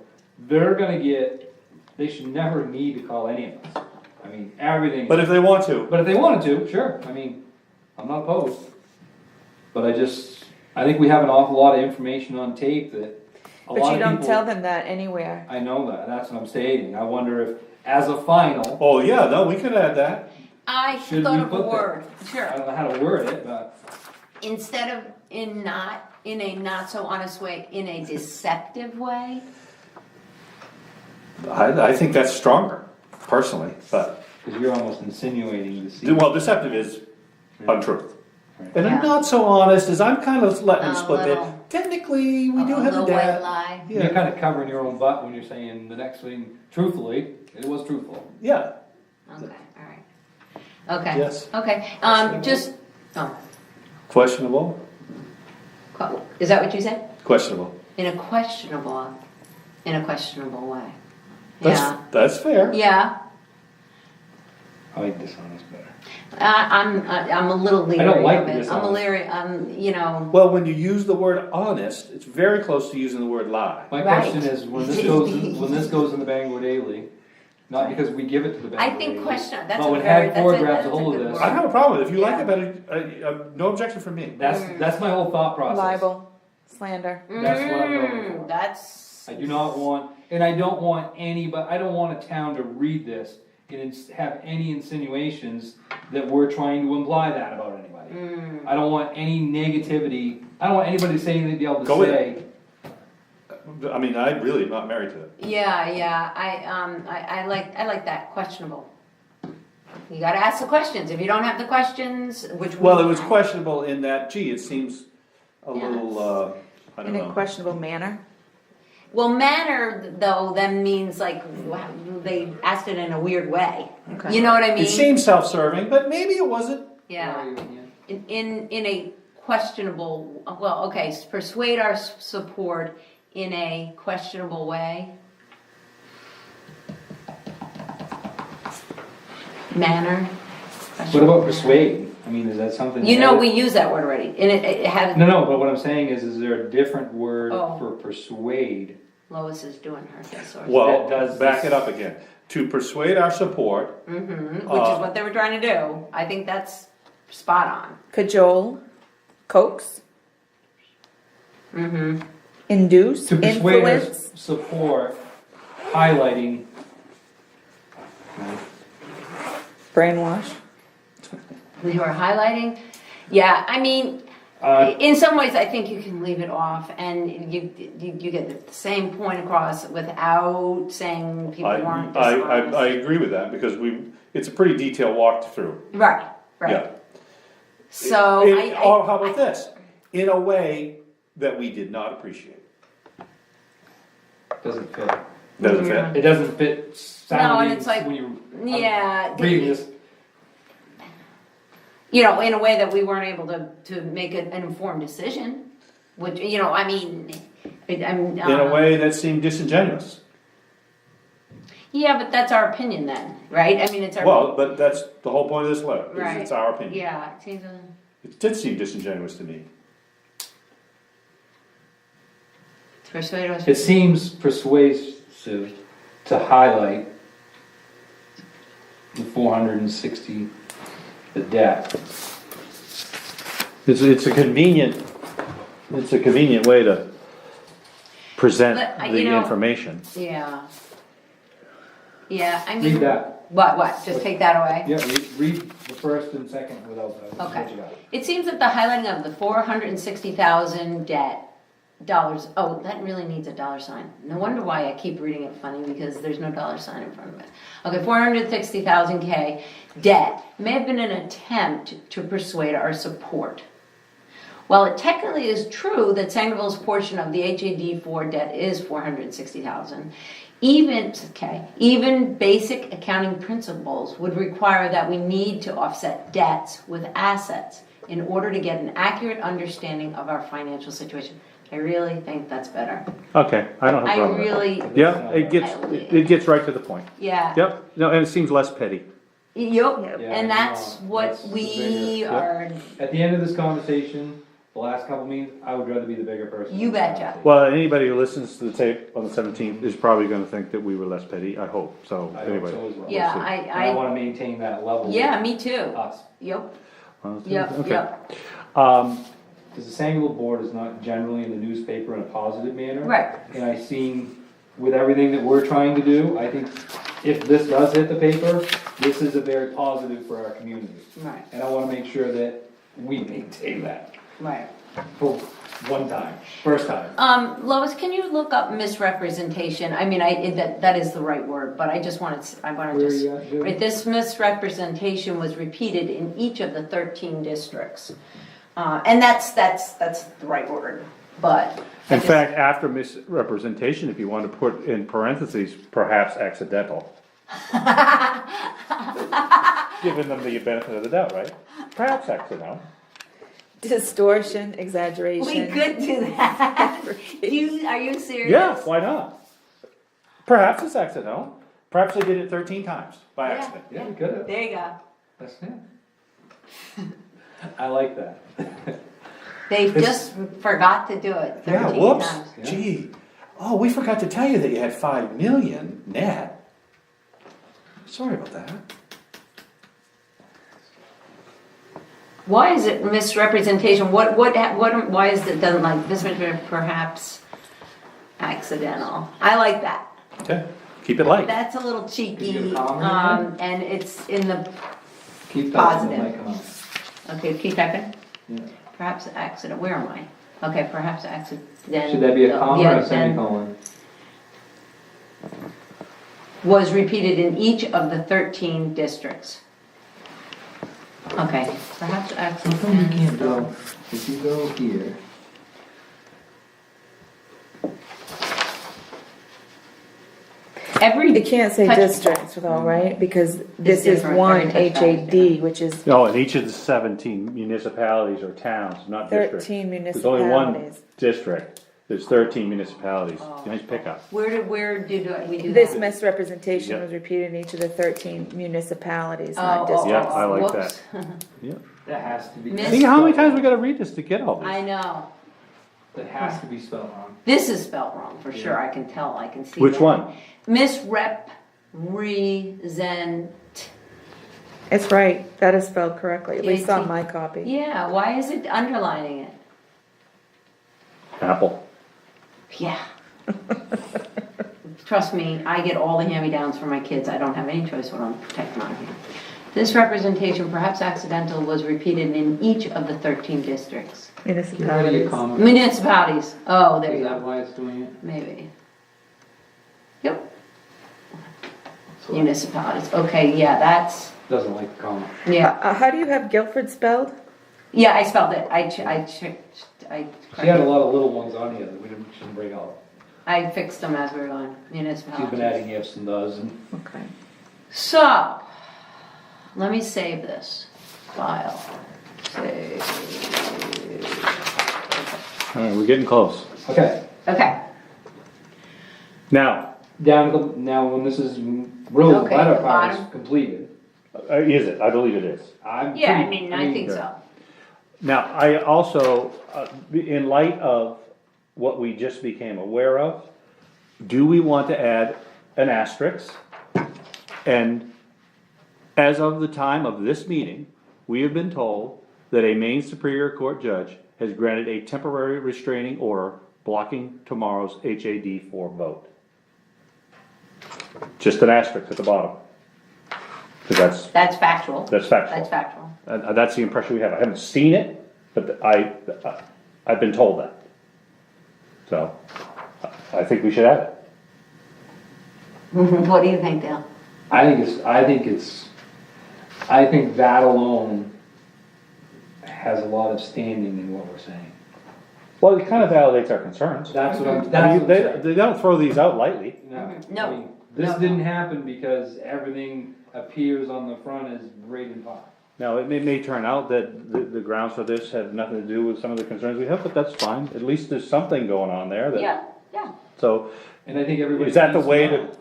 they should never need to call any of us. I mean, everything. But if they want to, But if they wanted to, sure, I mean, I'm not opposed. But I think we have an awful lot of information on tape that a lot But you of don't people. tell them that anywhere. I know that's what I'm stating, I wonder if, as a final, oh yeah, no, we could add that. I Should thought we of a put that? word, I sure. don't know how to word it, but, Instead of in a not so honest way, in a deceptive way. I think that's stronger, personally, but, because you're almost insinuating deceit. well, deceptive is untruth. And Yeah. I'm not so honest as I'm kind of letting them A split it. little- Technically, we do have a little white debt. lie. You're Yeah, kind of covering your own butt when you're saying the next thing, truthfully, it was truthful. yeah, Okay, alright. Okay. Yes. Okay, just, oh, questionable. Is that what you said? Questionable. In a questionable way. Yeah, That's fair. yeah. I like dishonest better. I'm a little leery I don't like of the it. I'm a dishonest. leery, you know, Well, when you use the word honest, it's very close to using the word lie. My Right. question is, when this goes in the Bangor Daily, not because we give it to the Bangor I Daily. think question, that's but a when very, Had Ford that's grabs a a hold of good this, I don't have a problem with it. If you like Yeah. it better, no objection from me. that's my whole thought process. Libel, slander. That's what I'm going for. That's. I do not want, and I don't want I don't want a town to read this and have any insinuations that we're trying to imply that about anybody. I don't want any negativity, I don't want anybody saying they'd be able to Go with say. I mean, I really am not married to it. Yeah, I like that, questionable. You gotta ask the questions, if you don't have the questions, which we. Well, it was questionable in that, gee, it seems a Yeah. little, I don't In a know. questionable manner. Well, manner though, then means like, wow, they asked it in a weird way, Okay. you know what I mean? It seems self-serving, but maybe it wasn't. Yeah, in a questionable, well, okay, persuade our support in a questionable way. Manner. What about persuade? I mean, is that something? You know, we use that word already, and it had, No, but what I'm saying is there a different word Oh. for persuade? Lois is doing her thesaurus. Well, That does back this- it up again. To persuade our support, Which is what they were trying to do, I think that's spot on. Cajole, coax. Induce, To persuade our influence. support, highlighting. Brainwash. We were highlighting, yeah, I mean, in some ways, I think you can leave it off, and you get the same point across without saying people weren't dishonest. I agree with that because it's a pretty detailed walkthrough. Right, Yeah. right. So, Or how about this? In a way that we did not appreciate. Doesn't fit. Doesn't fit. It doesn't fit sounding it's like- when you. yeah, Reading this, you know, in a way that we weren't able to make an informed decision, which, you know, I mean, I'm. In a way that seemed disingenuous. Yeah, but that's our opinion then, right? I mean, it's our. Well, but that's the whole point of this letter, is Right. it's our opinion. Yeah, it seems, It did seem disingenuous to me. persuade us. it seems persuasive to highlight the 460, the debt. It's a convenient way to present But, the you know- information. Yeah. Yeah, I mean. Read that. What, just take that away? Yeah, read the first and second without that. That's Okay. what you got. It seems that the highlighting of the 460,000 dollars, oh, that really needs a dollar sign. No wonder why I keep reading it funny, because there's no dollar sign in front of it. Okay, 460,000 K debt may have been an attempt to persuade our support. While it technically is true that Sangerville's portion of the HAD4 debt is 460,000, even basic accounting principles would require that we need to offset debts with assets in order to get an accurate understanding of our financial situation. I really think that's better. Okay, I don't have a I problem with that. really, Yeah, it gets right to the point. yeah. Yep, no, and it seems less petty. Yup, Yeah, and that's no, what that's the we bigger- are, At the end of this conversation, the last couple meetings, I would rather be the bigger person. you betcha. Well, anybody who listens to the tape on the 17th is probably gonna think that we were less petty, I hope, so, I hope anyway. so as well. Yeah, see. And I wanna maintain that level. Yeah, me too. with Us. Yup, Well, yup, okay. yup. Because the Sangerville board is not generally in the newspaper in a positive manner. Right. And I seen, with everything that we're trying to do, I think if this does hit the paper, this is a very positive for our community. Right, And I wanna make sure that we maintain that right. for one time, first time. Lois, can you look up misrepresentation? I mean, that is the right word, but I just wanted, Where just. you at, Jim? Right, this misrepresentation was repeated in each of the 13 districts. And that's the right word, but. I In just- fact, after misrepresentation, if you want to put in parentheses, perhaps accidental. Giving them the benefit of the doubt, right? Perhaps accidental. Distortion, exaggeration. We could do that. Are you serious? Yeah, why not? Perhaps it's accidental. Perhaps they did it 13 times by Yeah. accident. Yeah, we could have. There you go. That's it. I like that. They just forgot to do it 13 Yeah, whoops. times. Yeah. Gee. Oh, we forgot to tell you that you had 5 million net. Sorry about that. Why is it misrepresentation? Why is it done like this? Perhaps accidental. I like that. Okay, keep it light. That's a little cheeky, Is your comment and it's in the, Keep Positive. that mic on. okay, keep typing. Yeah. Perhaps accident, where am I? Okay, perhaps accident. Should that be a comma or Yeah, a semicolon? was repeated in each of the 13 districts. Okay, perhaps How come you can't accident. go, if you go here, Every. You can't say touch- districts though, right? Because this is different. one Every touch value is HAD, which is No, in each of the 17 municipalities or towns, not districts. 13 There's only one municipalities. district. There's 13 municipalities. Nice pickup. Where did we do This that? misrepresentation Yeah. was repeated in each of the 13 municipalities, Oh, not districts. Yeah, I like whoops. Yeah. that has to be. Miss- See how many times we gotta read this to get all I this? know. That has to be spelled wrong. This is spelled wrong, for sure, Yeah. I can tell, I can see Which that. one? Misrepresent. It's right, that is spelled correctly, at least on JT. my copy. Yeah, why is it underlining it? Apple. Yeah. Trust me, I get all the hand-me-downs for my kids, I don't have any choice what I'm protecting on here. This representation, perhaps accidental, was repeated in each of the 13 districts. Get rid of your Municipalities. comma. Municipalities, oh, there Is you that go, why it's doing it? maybe. Yep, So municipalities, okay, yeah, that's, Doesn't like the comma. yeah. How do you have Guilford spelled? Yeah, I spelled it, I She had corrected. a lot of little ones on here that we shouldn't break out. I fixed them as we were going, She's been municipalities. adding ifs and does and. Okay. So, let me save this file. Save. All right, we're getting close. Okay, Okay, Now, down to the, now when this is really the Okay, letter the part is bottom. completed, is it? I believe it is. I'm yeah, I pretty- mean, I think so. Now, I also, in light of what we just became aware of, do we want to add an asterisk? And as of the time of this meeting, we have been told that a Maine Superior Court judge has granted a temporary restraining order blocking tomorrow's HAD4 vote. Just an asterisk at the bottom. Because That's factual. that's factual. That's factual. That's the impression we have. I haven't seen it, but I've been told that. So, I think we should add it. What do you think, Dale? I think that alone has a lot of standing in what we're saying. Well, it kind of validates our concerns. That's what I'm, I that's mean, what I'm saying. they don't throw these out lightly. No, No. I mean, this No. didn't happen because everything appears on the front as great and fine. Now, it may turn out that the grounds for this have nothing to do with some of the concerns we have, but that's fine. At least there's something going on there that, Yeah, yeah. so, And I think everybody. is that the needs way know. to,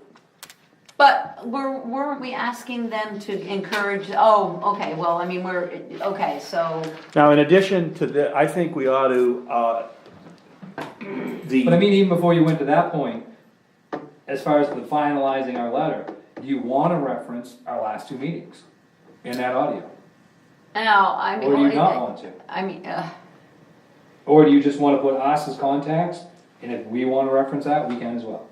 But weren't we asking them to encourage, oh, okay, well, I mean, okay, so, now, in addition to that, I think we ought to, But I mean, even before you went to that point, as far as the finalizing our letter, do you wanna reference our last two meetings in that audio? now, I mean. Or do you not want to? I mean, Or do you just wanna put us as contacts, and if we wanna reference that, we can as well?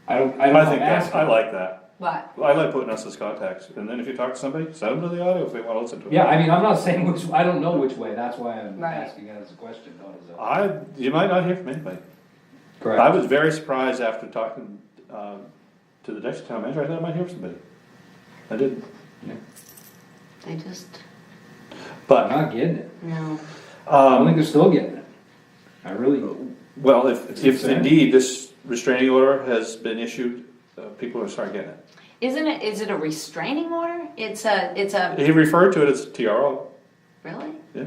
I don't know, I think I'm that's, asking. I like that. but, I like putting us as contacts, and then if you talk to somebody, send them to the audio if they wanna listen to it. Yeah, I mean, I'm not saying which, I don't know which way, that's why I'm Right. asking as a question, not as a. You might not hear from anybody. Correct. I was very surprised after talking, to the next town manager, I thought I might hear from somebody. I didn't, they just, I'm but, not getting it, no. I don't think they're still getting it. I really, well, if concerned. indeed this restraining order has been issued, people are starting getting it. Is it a restraining order? It's a, He referred to it as TRO, really? yeah.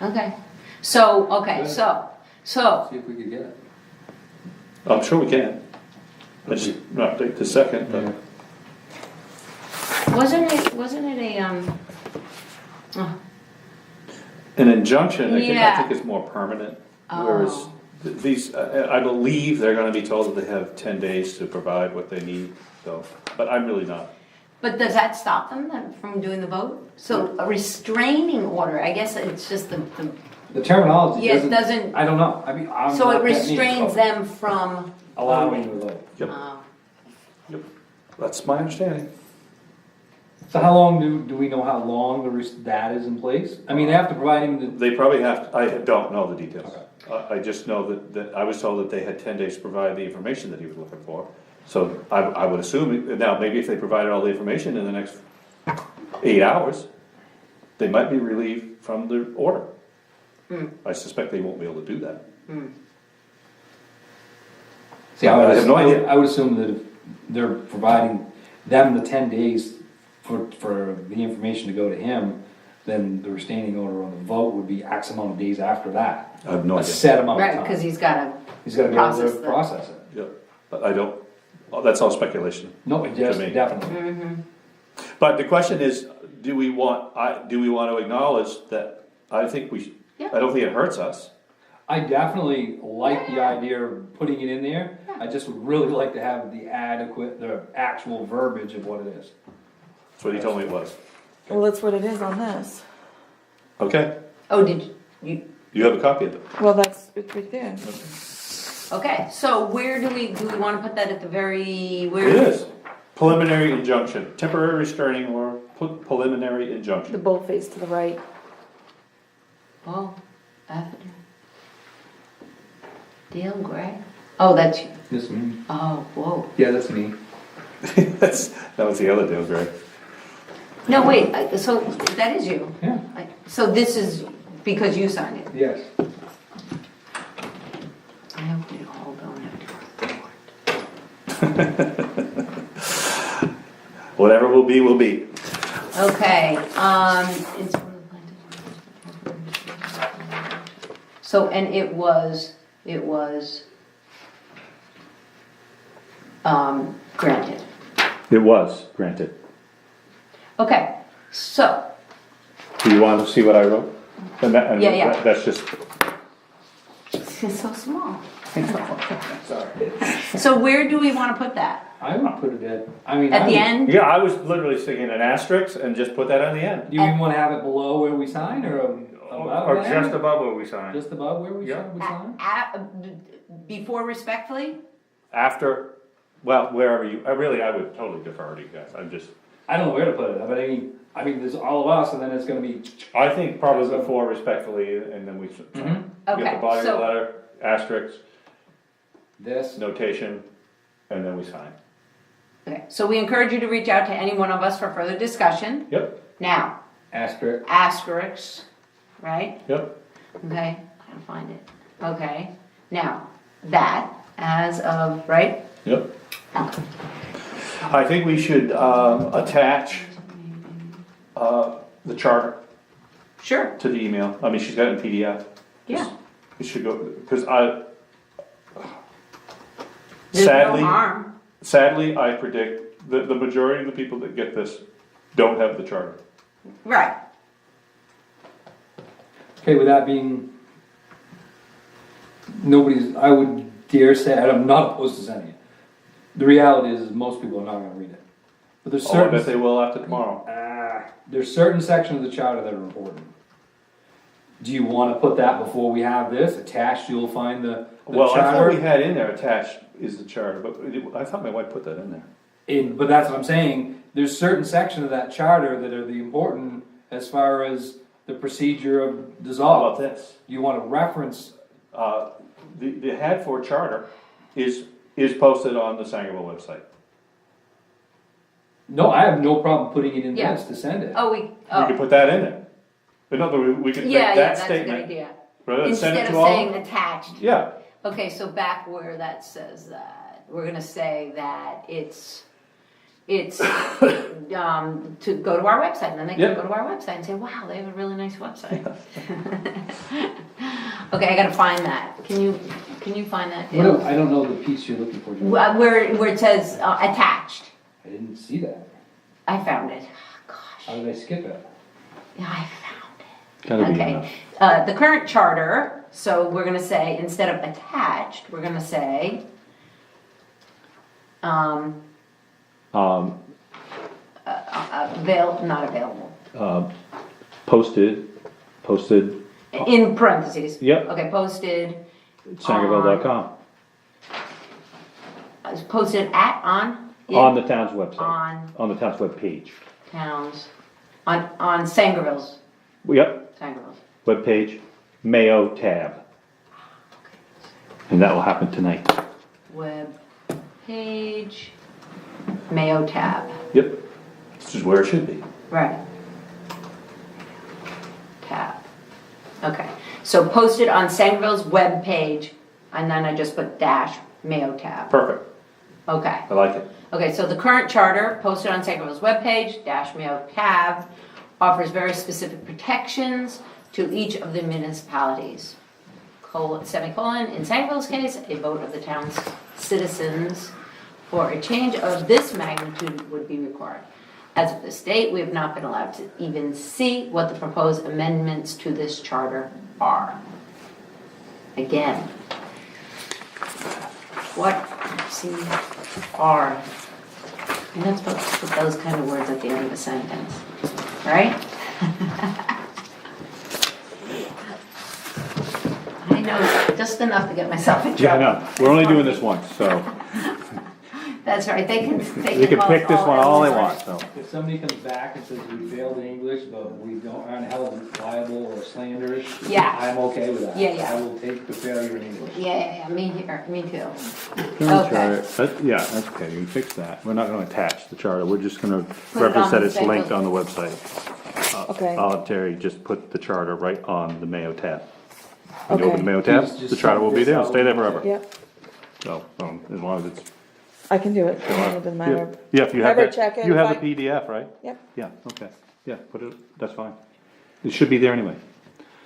Okay. So, okay, so, See if we could get it. I'm sure we can. I just, not take the second, but. wasn't it a, An injunction, I Yeah. think is more permanent, whereas Oh. these, I believe they're gonna be told that they have 10 days to provide what they need, so, but I'm really not. but does that stop them then from doing the vote? So a restraining order, I guess it's just The terminology Yeah, it doesn't- I don't know, I mean, I'm so not it that restrains neat, them from. but allowing the vote. Yep, Oh. yep, that's my understanding. So how long do we know how long that is in place? I mean, after providing the, They probably have, I don't know the details. I just know that I was told that they had 10 days to provide the information that he was looking for. So I would assume, now maybe if they provided all the information in the next 8 hours, they might be relieved from the order. I suspect they won't be able to do that. see, I have no idea. I would assume that if they're providing them the 10 days for the information to go to him, then the restraining order on the vote would be X amount of days after that. I have no A idea. set amount of Right, time. because he's gotta, He's gotta be able process to the- process it. Yeah, but I don't, that's all speculation. No, it just, To me. definitely. But the question is, do we want to acknowledge that, I think we, Yeah. I don't think it hurts us. I definitely like the idea of putting it in there. I just would really like to have the actual verbiage of what it is. That's what he told me it was. Well, that's what it is on this. Okay, oh, did you, you have a copy of it. Well, it's right there. okay, so where do we wanna put that at the very, where? It is. Preliminary injunction, temporary restraining or preliminary The injunction. boldface to the right. Oh, affidavit. Dale Gray? Oh, that's you. This me? Oh, whoa. Yeah, that's me. That was the other deal, Greg. No, wait, so that is you? Yeah. So this is because you signed it? Yes. I hope we all don't have to report. Whatever will be, will be. Okay, so, and it was, granted. It was granted. Okay, so, Do you want to see what I wrote? And Yeah. that's just, it's so small. Sorry. So where do we wanna put that? I would put it at, I mean. At the end? Yeah, I was literally sticking an asterisk and just put that on the end. Do you even wanna have it below where we sign or above? Or that? just above where we sign. Just above where we Yeah. would sign? Before respectfully? After, well, wherever you, I would totally defer to you guys. I'm just, I don't know where to put it, but I mean, there's all of us and then it's gonna be, I think probably before respectfully and then we sign. Get Okay, the body of the so, letter, asterisk, this, notation, and then we sign. okay, so we encourage you to reach out to any one of us for further discussion. Yep, Now, asterisk, asterisks, right? yep. Okay, I can find it. Okay, now, that, as of, right? Yep. I think we should attach the charter Sure, to the email. I mean, she's got it in PDF. yeah. It should go, because There's no sadly, harm. sadly, I predict that the majority of the people that get this don't have the charter. Right, okay, with that being, I would dare say, and I'm not opposed to sending it. The reality is most people are not gonna read it. But there's Oh, I certain. bet they will after tomorrow. There's certain sections of the charter that are important. Do you wanna put that before we have this attached, you'll find the Well, I thought charter? we had in there attached is the charter, but I thought my wife put that in there. But that's what I'm saying, there's certain sections of that charter that are the important as far as the procedure of How about dissolve. this? You wanna reference, The Hadford charter is posted on the Sangerville website. no, I have no problem putting it in Yeah. this to send it. oh, We could put that in there. In other words, we could make yeah, that that's a good statement, idea. rather than send it Instead to of all. saying attached. Yeah, Okay, so back where that says that, we're gonna say that it's it's, to go to our website, and then they can Yep. go to our website and say, wow, they have a really nice website. Okay, I gotta find that. Can you find that, Dale? I don't know the piece you're looking for, Jim. Where it says, attached. I didn't see that. I found it. Gosh, How did I skip it? yeah, I found it. Gotta be Okay, enough. the current charter, so we're gonna say, instead of attached, we're gonna say, Um, not available, posted, in parentheses. Yep. Okay, posted, sangerville.com, posted on on the town's website, on the town's webpage. towns, on Sangerville's, Yep, webpage, Mayo tab. And that will happen tonight. web page, Mayo tab, Yep, this is where it should be. right. Tab, okay, so posted on Sangerville's web page, and then I just put dash Mayo tab, Perfect, okay. I like it. Okay, so the current charter, posted on Sangerville's webpage, dash Mayo tab, offers very specific protections to each of the municipalities. Semicolon, in Sangerville's case, a vote of the town's citizens for a change of this magnitude would be required. As of this date, we have not been allowed to even see what the proposed amendments to this charter are. Again, what are, you're not supposed to put those kind of words at the end of a sentence, right? I know just enough to get myself in Yeah, I trouble. know, we're only doing this once, so That's right, they can pick this one all they want, so. If somebody comes back and says we failed in English, but we aren't held liable or slanderous, Yeah. I'm okay with that. Yeah, yeah. I will take the failure in English. Yeah, me here, me too. Current Okay. charter, yeah, that's okay, you can fix that. We're not gonna attach the charter, we're just gonna Put it reference on that the it's same linked web- on the website. Okay. Terry, just put the charter right on the Mayo tab. When you Okay. open the Mayo tab, Just the charter will be there, it'll stay there forever. Yep, So, as long as it's. I can do it, it doesn't matter. Yeah, if you have Ever check that, it you if have I- the PDF, right? Yep, Yeah, okay, yeah, put it, that's fine. It should be there anyway.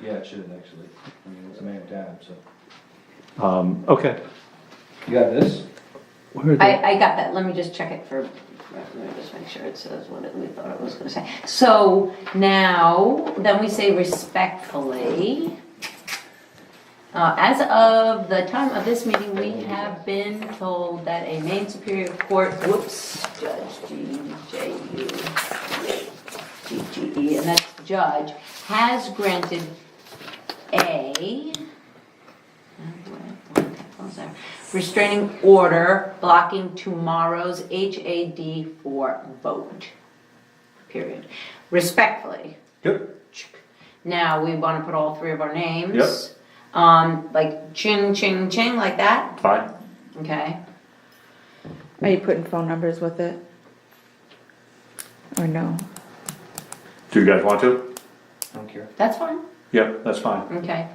Yeah, it should actually. I mean, it's a main tab, so. Okay. You got this? Where are the- I got that, let me just check it let me just make sure it says what we thought it was gonna say. So now, then we say respectfully. As of the time of this meeting, we have been told that a Maine Superior Court, Judge G-G-E, and that's judge, has granted a restraining order blocking tomorrow's HAD for vote, period. Respectfully. Yep. Now, we wanna put all three of our names. Yep. Like ching, ching, ching, like that, Fine. okay? are you putting phone numbers with it? Or no? Do you guys want to? I don't care. That's fine, Yeah, that's fine. okay.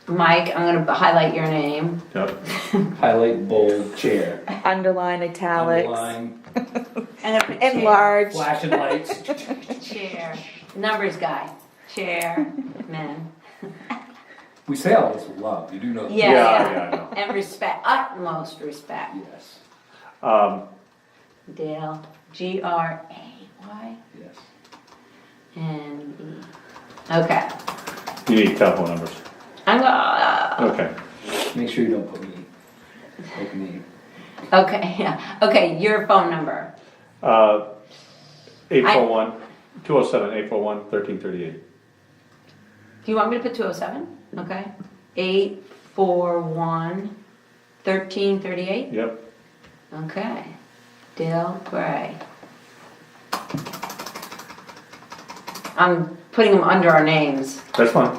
Mike, I'm gonna highlight your name. Yep. Highlight, bold, chair. Underline, italics, Underline, I'm gonna put chair. enlarge. flashing lights. Chair, numbers guy, chairman. We say all this with love, you do know. that. Yeah, Yeah, yeah, I know. and respect, utmost respect. Yes, Dale, Gray, yes. and E. Okay, You need telephone numbers. I'm gonna, Okay. Make sure you don't put me, like me. okay, yeah, okay, your phone number. 841, 207, 841, 1338. Do you want me to put 207? Okay. 841 1338? Yep. Okay. Dale Gray. I'm putting them under our names, That's fine.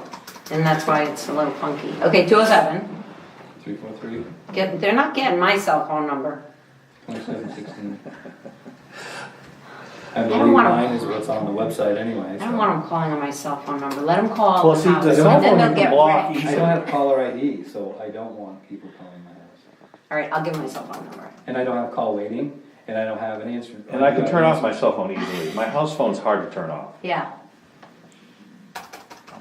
and that's why it's a little funky. Okay, 207. 343, They're not getting my cell phone number. 2716. I don't believe wanna- mine is what's on the website anyway. I don't want them calling on my cell phone number. Let them call Well, the see, house, the and cell then phone they'll you get can block rich. I don't have caller ID, so I don't want people calling my house. All right, I'll give my cell phone number. And I don't have call waiting, and I don't have an answer. And I can turn off my cell phone easily. My house phone's hard to turn off. Yeah.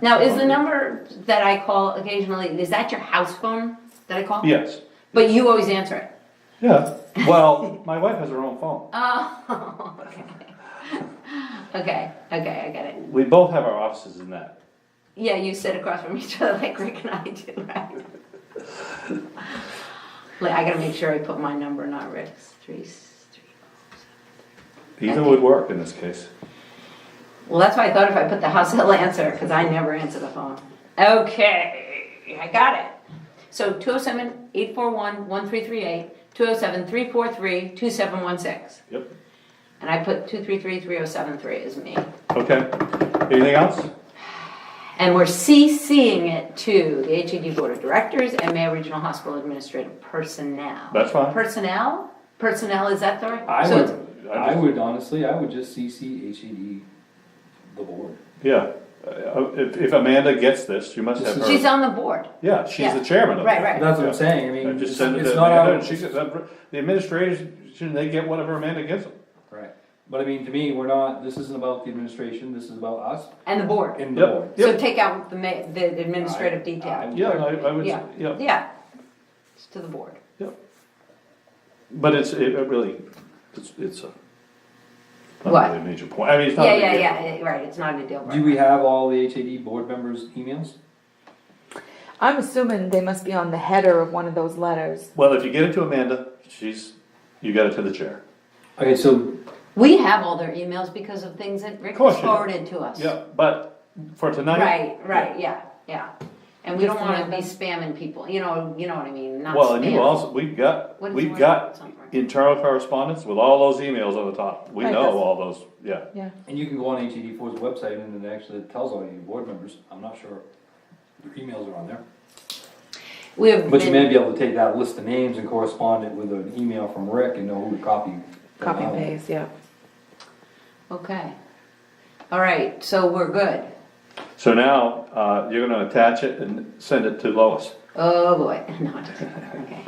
Now, is the number that I call occasionally, is that your house phone that I call? Yes. But you always answer it? Yeah. Well, my wife has her own phone. Oh, okay. Okay, I get it. We both have our offices in that. Yeah, you sit across from each other like Rick and I do, right? Like, I gotta make sure I put my number, not Rick's. 337. Either would work in this case. Well, that's why I thought if I put the house, it'll answer, because I never answer the phone. Okay, I got it. So 207-841-1338, 207-343-2716. Yep. And I put 233-3073 as me. Okay. Anything else? And we're CCing it to the HED Board of Directors and Mayo Regional Hospital Administrative Personnel. That's fine. Personnel? Personnel, is that the right? I So would, it's- I would honestly, I would just CC HED, the board. Yeah. If Amanda gets this, you must have her. She's on the board. Yeah, she's Yeah. the chairman of it. Right, right. That's what I'm saying, I mean, Just send it it's to not Amanda, our, and she gets, the administration, they get whatever Amanda gives them. right, but I mean, to me, we're not, this isn't about the administration, this is about us And the board. and the Yep. board. So take out the administrative detail. Yeah, I would, Yeah, yeah, yeah. It's to the board. yeah. But it really, it's a, not What? really a major point. I mean, it's not. Yeah, a big yeah, deal. yeah, right, it's not a deal breaker. Do we have all the HAD board members' emails? I'm assuming they must be on the header of one of those letters. Well, if you get it to Amanda, you get it to the chair. Okay, so, We have all their emails because of things that Rick course you do. forwarded to us. Yeah, but for tonight. Right, yeah. And we don't wanna be spamming people, you know what I mean, not Well, and you spam. also, we've got What is the word? Something. internal correspondence with all those emails on the top. We Right, know that's- all those, yeah. Yeah. and you can go on HAD4's website and it actually tells all your board members, I'm not sure their emails are on there. We have But you may been, be able to take that list of names and correspond it with an email from Rick and know who to copy. Copy and paste, yeah. okay. All right, so we're good. So now, you're gonna attach it and send it to Lois. Oh, boy, no, okay.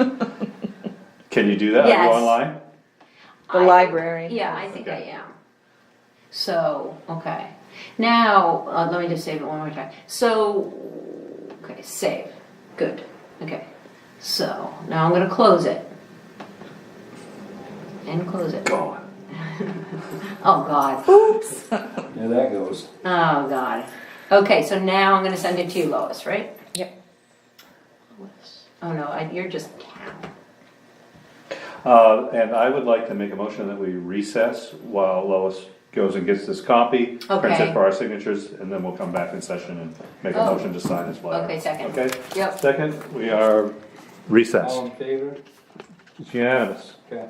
Can you do that? Are Yes. you online? The library. Yeah, I think I Okay. am. So, okay. Now, let me just save it one more time. So, okay, save. Good. Okay. So, now I'm gonna close it. And close it. Go. Oh, God. Oops. There that goes. Oh, God. Okay, so now I'm gonna send it to you, Lois, right? Yep. Lois. Oh, no, you're just Cal. And I would like to make a motion that we recess while Lois goes and gets this copy, prints Okay. it for our signatures, and then we'll come back in session and make a Oh. motion to sign this letter. Okay, second. Okay? Yep. Second, we are recessed. All in favor? It's unanimous. Okay.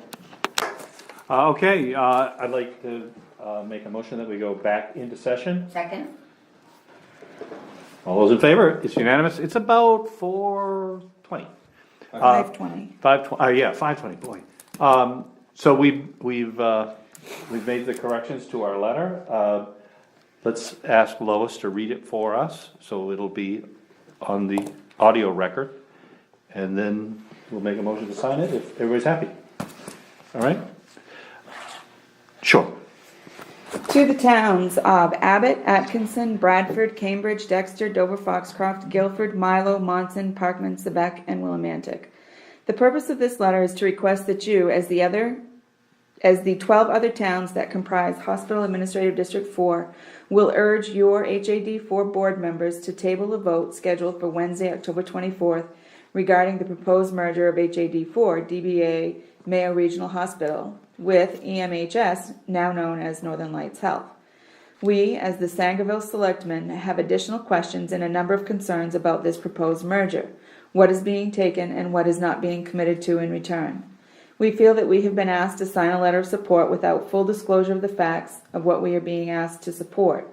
Okay, I'd like to make a motion that we go back into session. Second? All those in favor? It's unanimous. It's about 4:20. 520. 5:20, yeah, 5:20, boy. So we've made the corrections to our letter. Let's ask Lois to read it for us, so it'll be on the audio record. And then we'll make a motion to sign it if everybody's happy. All right? Sure. To the towns of Abbott, Atkinson, Bradford, Cambridge, Dexter, Dover, Foxcroft, Guilford, Milo, Monson, Parkman, Sebec, and Willimantic. The purpose of this letter is to request that you, as the 12 other towns that comprise Hospital Administrative District 4, will urge your HAD 4 board members to table a vote scheduled for Wednesday, October 24th, regarding the proposed merger of HAD 4, DBA Mayo Regional Hospital, with EMHS, now known as Northern Lights Health. We, as the Sangerville Selectmen, have additional questions and a number of concerns about this proposed merger, what is being taken and what is not being committed to in return. We feel that we have been asked to sign a letter of support without full disclosure of the facts of what we are being asked to support.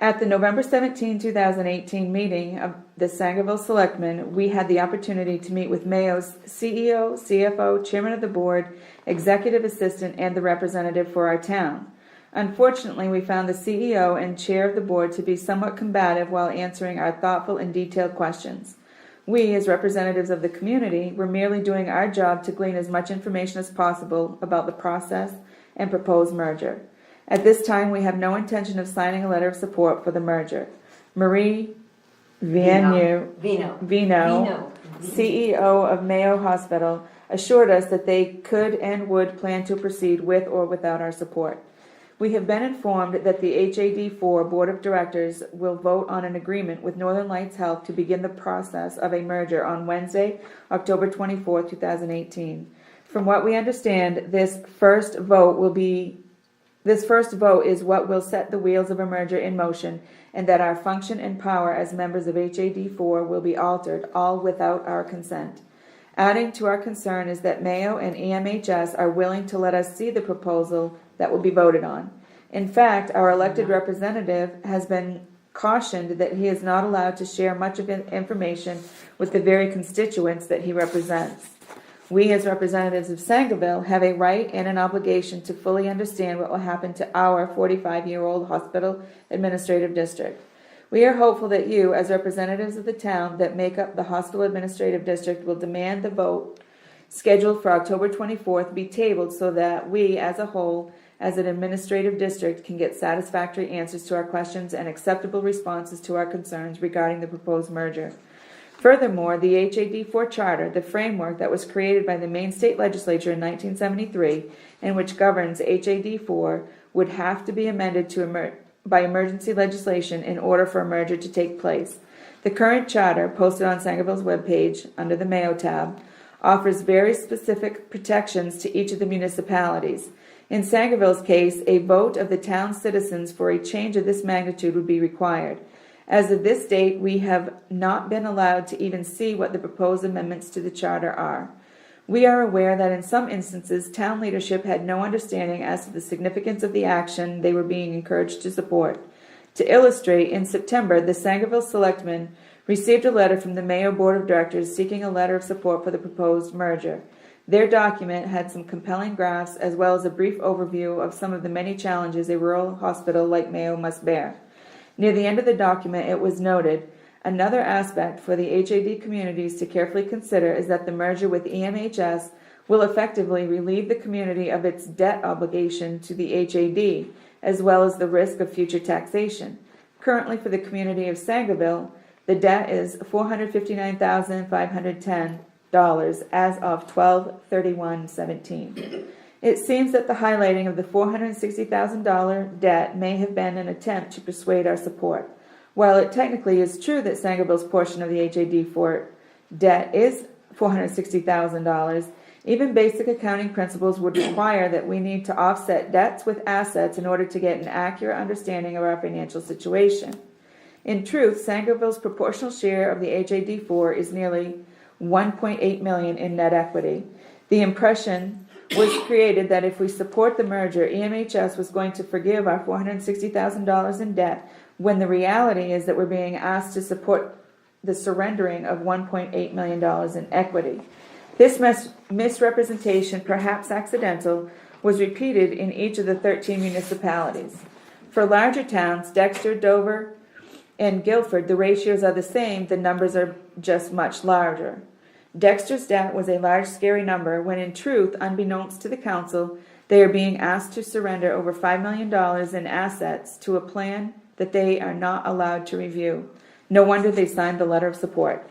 At the November 17, 2018 meeting of the Sangerville Selectmen, we had the opportunity to meet with Mayo's CEO, CFO, Chairman of the Board, Executive Assistant, and the representative for our town. Unfortunately, we found the CEO and Chair of the Board to be somewhat combative while answering our thoughtful and detailed questions. We, as representatives of the community, were merely doing our job to glean as much information as possible about the process and proposed merger. At this time, we have no intention of signing a letter of support for the merger. Marie Vino, CEO of Mayo Hospital, assured us that they could and would plan to proceed with or without our support. We have been informed that the HAD4 Board of Directors will vote on an agreement with Northern Lights Health to begin the process of a merger on Wednesday, October 24, 2018. From what we understand, this first vote is what will set the wheels of a merger in motion, and that our function and power as members of HAD4 will be altered, all without our consent. Adding to our concern is that Mayo and EMHS are willing to let us see the proposal that will be voted on. In fact, our elected representative has been cautioned that he is not allowed to share much of information with the very constituents that he represents. We, as representatives of Sangerville, have a right and an obligation to fully understand what will happen to our 45-year-old hospital administrative district. We are hopeful that you, as representatives of the town that make up the hospital administrative district, will demand the vote scheduled for October 24th be tabled so that we, as a whole, as an administrative district, can get satisfactory answers to our questions and acceptable responses to our concerns regarding the proposed merger. Furthermore, the HAD4 charter, the framework that was created by the Maine State Legislature in 1973 and which governs HAD4, would have to be amended by emergency legislation in order for a merger to take place. The current charter, posted on Sangerville's webpage under the Mayo tab, offers very specific protections to each of the municipalities. In Sangerville's case, a vote of the town's citizens for a change of this magnitude would be required. As of this date, we have not been allowed to even see what the proposed amendments to the charter are. We are aware that in some instances, town leadership had no understanding as to the significance of the action they were being encouraged to support. To illustrate, in September, the Sangerville Selectmen received a letter from the Mayo Board of Directors seeking a letter of support for the proposed merger. Their document had some compelling graphs as well as a brief overview of some of the many challenges a rural hospital like Mayo must bear. Near the end of the document, it was noted, another aspect for the HAD communities to carefully consider is that the merger with EMHS will effectively relieve the community of its debt obligation to the HAD, as well as the risk of future taxation. Currently, for the community of Sangerville, the debt is $459,510 as of 12/31/17. It seems that the highlighting of the $460,000 debt may have been an attempt to persuade our support. While it technically is true that Sangerville's portion of the HAD4 debt is $460,000, even basic accounting principles would require that we need to offset debts with assets in order to get an accurate understanding of our financial situation. In truth, Sangerville's proportional share of the HAD4 is nearly $1.8 million in net equity. The impression was created that if we support the merger, EMHS was going to forgive our $460,000 in debt, when the reality is that we're being asked to support the surrendering of $1.8 million in equity. This misrepresentation, perhaps accidental, was repeated in each of the 13 municipalities. For larger towns, Dexter, Dover, and Guilford, the ratios are the same, the numbers are just much larger. Dexter's debt was a large, scary number, when in truth, unbeknownst to the council, they are being asked to surrender over $5 million in assets to a plan that they are not allowed to review. No wonder they signed the letter of support.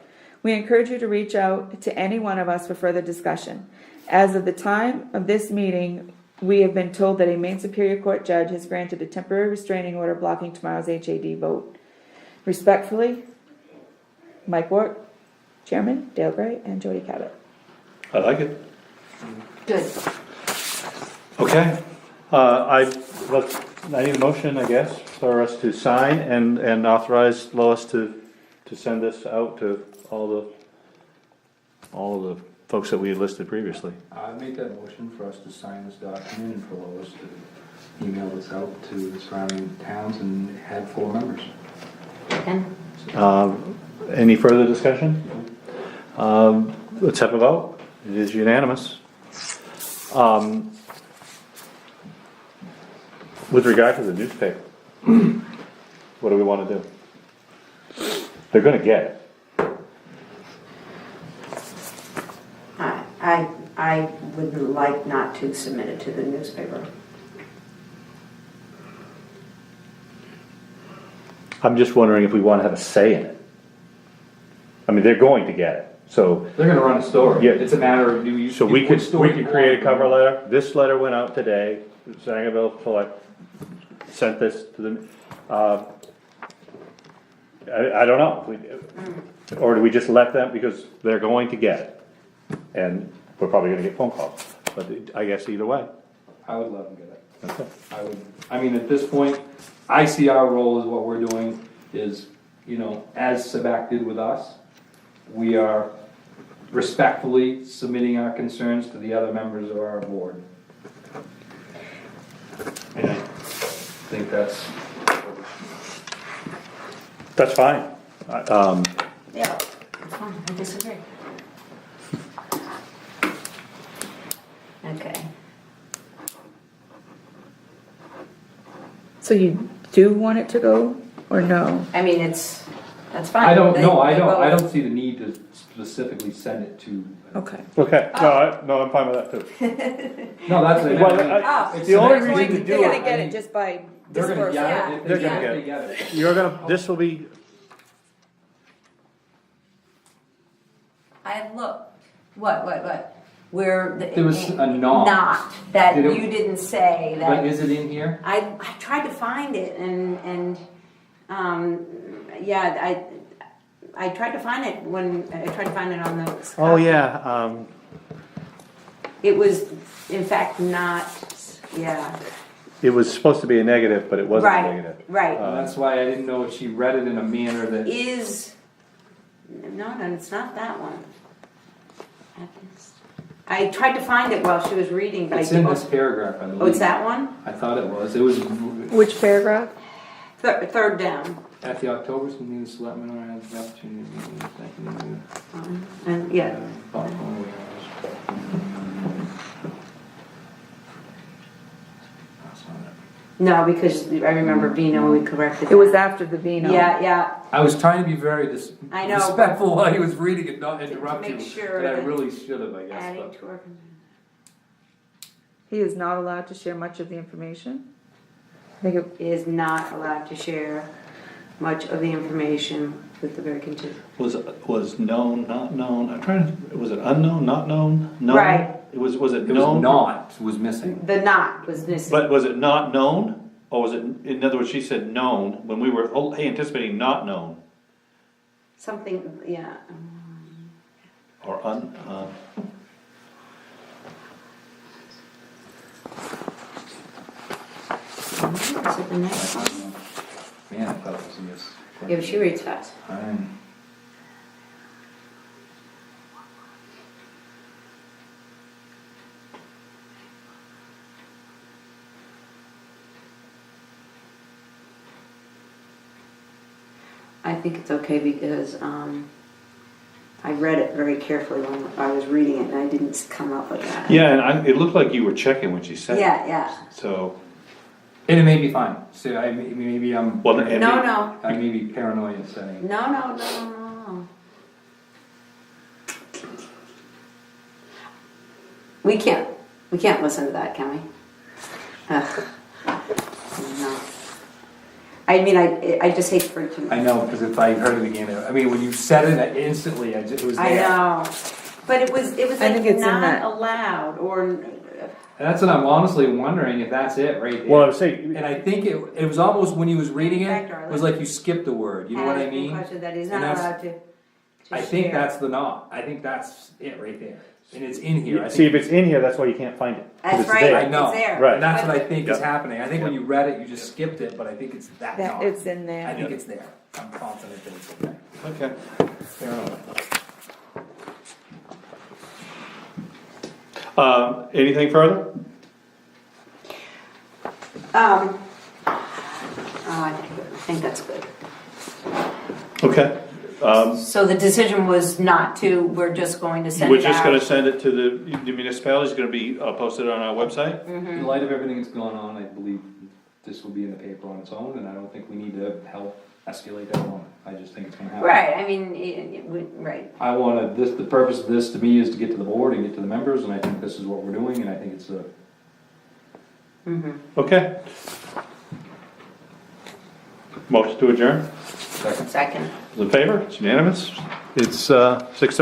We encourage you to reach out to any one of us for further discussion. As of the time of this meeting, we have been told that a Maine Superior Court judge has granted a temporary restraining order blocking tomorrow's HAD vote. Respectfully, Mike Wart, Chairman, Dale Gray, and Jody Cabot. I like it. Good. Okay, I need a motion, I guess, for us to sign and authorize Lois to send this out to all the folks that we had listed previously. I make that motion for us to sign this document and for Lois to email this out to the surrounding towns and have 4 members. Ken? Any further discussion? Let's have a vote. It is unanimous. With regard to the newspaper, what do we want to do? They're going to get it. would like not to submit it to the newspaper. I'm just wondering if we wanna have a say in it. I mean, they're going to get it, so, They're gonna run a story. Yeah. It's a matter of, do you? so we which could, story we you could create a want. cover letter. This letter went out today, Sangerville Select sent this to them. I don't know, or do we just let them, because they're going to get it? And we're probably gonna get phone calls, but I guess either way. I would let them get it. Okay. I mean, at this point, I see our role as what we're doing is, as Sabac did with us, we are respectfully submitting our concerns to the other members of our board. And I think that's. That's fine. Yeah, it's fine, I disagree. Okay. So you do want it to go, or no? I mean, that's fine. I don't, They- no, I they don't, I both- don't see the need to specifically send it to. Okay. Okay, no, I'm fine with that too. No, that's. Well, it's the only Sabac's reason going to do They're gonna it, get it just by They're gonna dispersal. get Yeah. it. They're gonna They get it. you're gonna, this will be, I look, what, where. There was a not. Not, that Did it- you didn't say But that. is it in here? I tried to find it and, yeah, I tried to find it I tried to find it on the. oh yeah, It was, in fact, not, yeah. it was supposed to be a negative, but it wasn't a Right, negative. right. That's why I didn't know if she read it in a manner that. Is, no, it's not that one. I tried to find it while she was reading, but I It's in didn't. this paragraph, I believe. Oh, it's that one? I thought it was. It was Which paragraph? Third down. at the October's meeting, the selectmen are having the opportunity to meet with the And, yeah, no, because I remember Vino, we corrected. It was that. after the Vino. Yeah, I was trying to be very I know, respectful while he was reading and not interrupt make you, sure but I that- really should have, I guess. adding But to our. He is not allowed to share much of the information. I think it, Is not allowed to share much of the information with the very contingent. Was known, not known, I'm trying to, was it unknown, not known, known? Right. Was it it was known? not was missing. The not was missing. But was it not known, or was it, in other words, she said known, when we were anticipating not known, Something, yeah. or Is it the next one? Man, I thought it was a miss. Yeah, but she reads fast. I think it's okay because I read it very carefully when I was reading it and I didn't come up with that. Yeah, and it looked like you were checking when she said it. Yeah. So, And it may be fine. So maybe I'm. well, and No. I may be paranoid setting. No. We can't listen to that, can we? Ugh. No. I mean, I just hate for it to. I know, because if I heard it again, I mean, when you said it instantly, it was there. I know, but it was I like think it's in not that- allowed or. And that's what I'm honestly wondering if that's it right there. Well, I was saying, And I think it was almost when he was reading it, Factor, it was like you skipped a word. You know what I has been mean? questioned that he's And not that's- allowed to I think share. that's the not. I think that's it right there. And it's in here. I see, think, if it's in here, that's why you can't find it. 'cause That's it's right. there. I know. It's there. Right. And that's what I think is Yep. happening. I think when you read it, you just skipped it, but I think it's that that, not. it's in there. I think it's there. I'm confident that it's okay. okay. Fair enough. Anything further? I think that's good. Okay. So the decision was not to, we're just going to send We're it just gonna out. send it to the municipality, it's gonna be posted on our website? In light of everything that's going on, I believe this will be in the paper on its own, and I don't think we need to help escalate that on. I just think it's gonna happen. Right, I mean, right. I wanted this, the purpose of this to me is to get to the board and get to the members, and I think this is what we're doing, and I think it's a. Okay. Motion to adjourn, Second. Those in favor, it's unanimous, it's 6:30.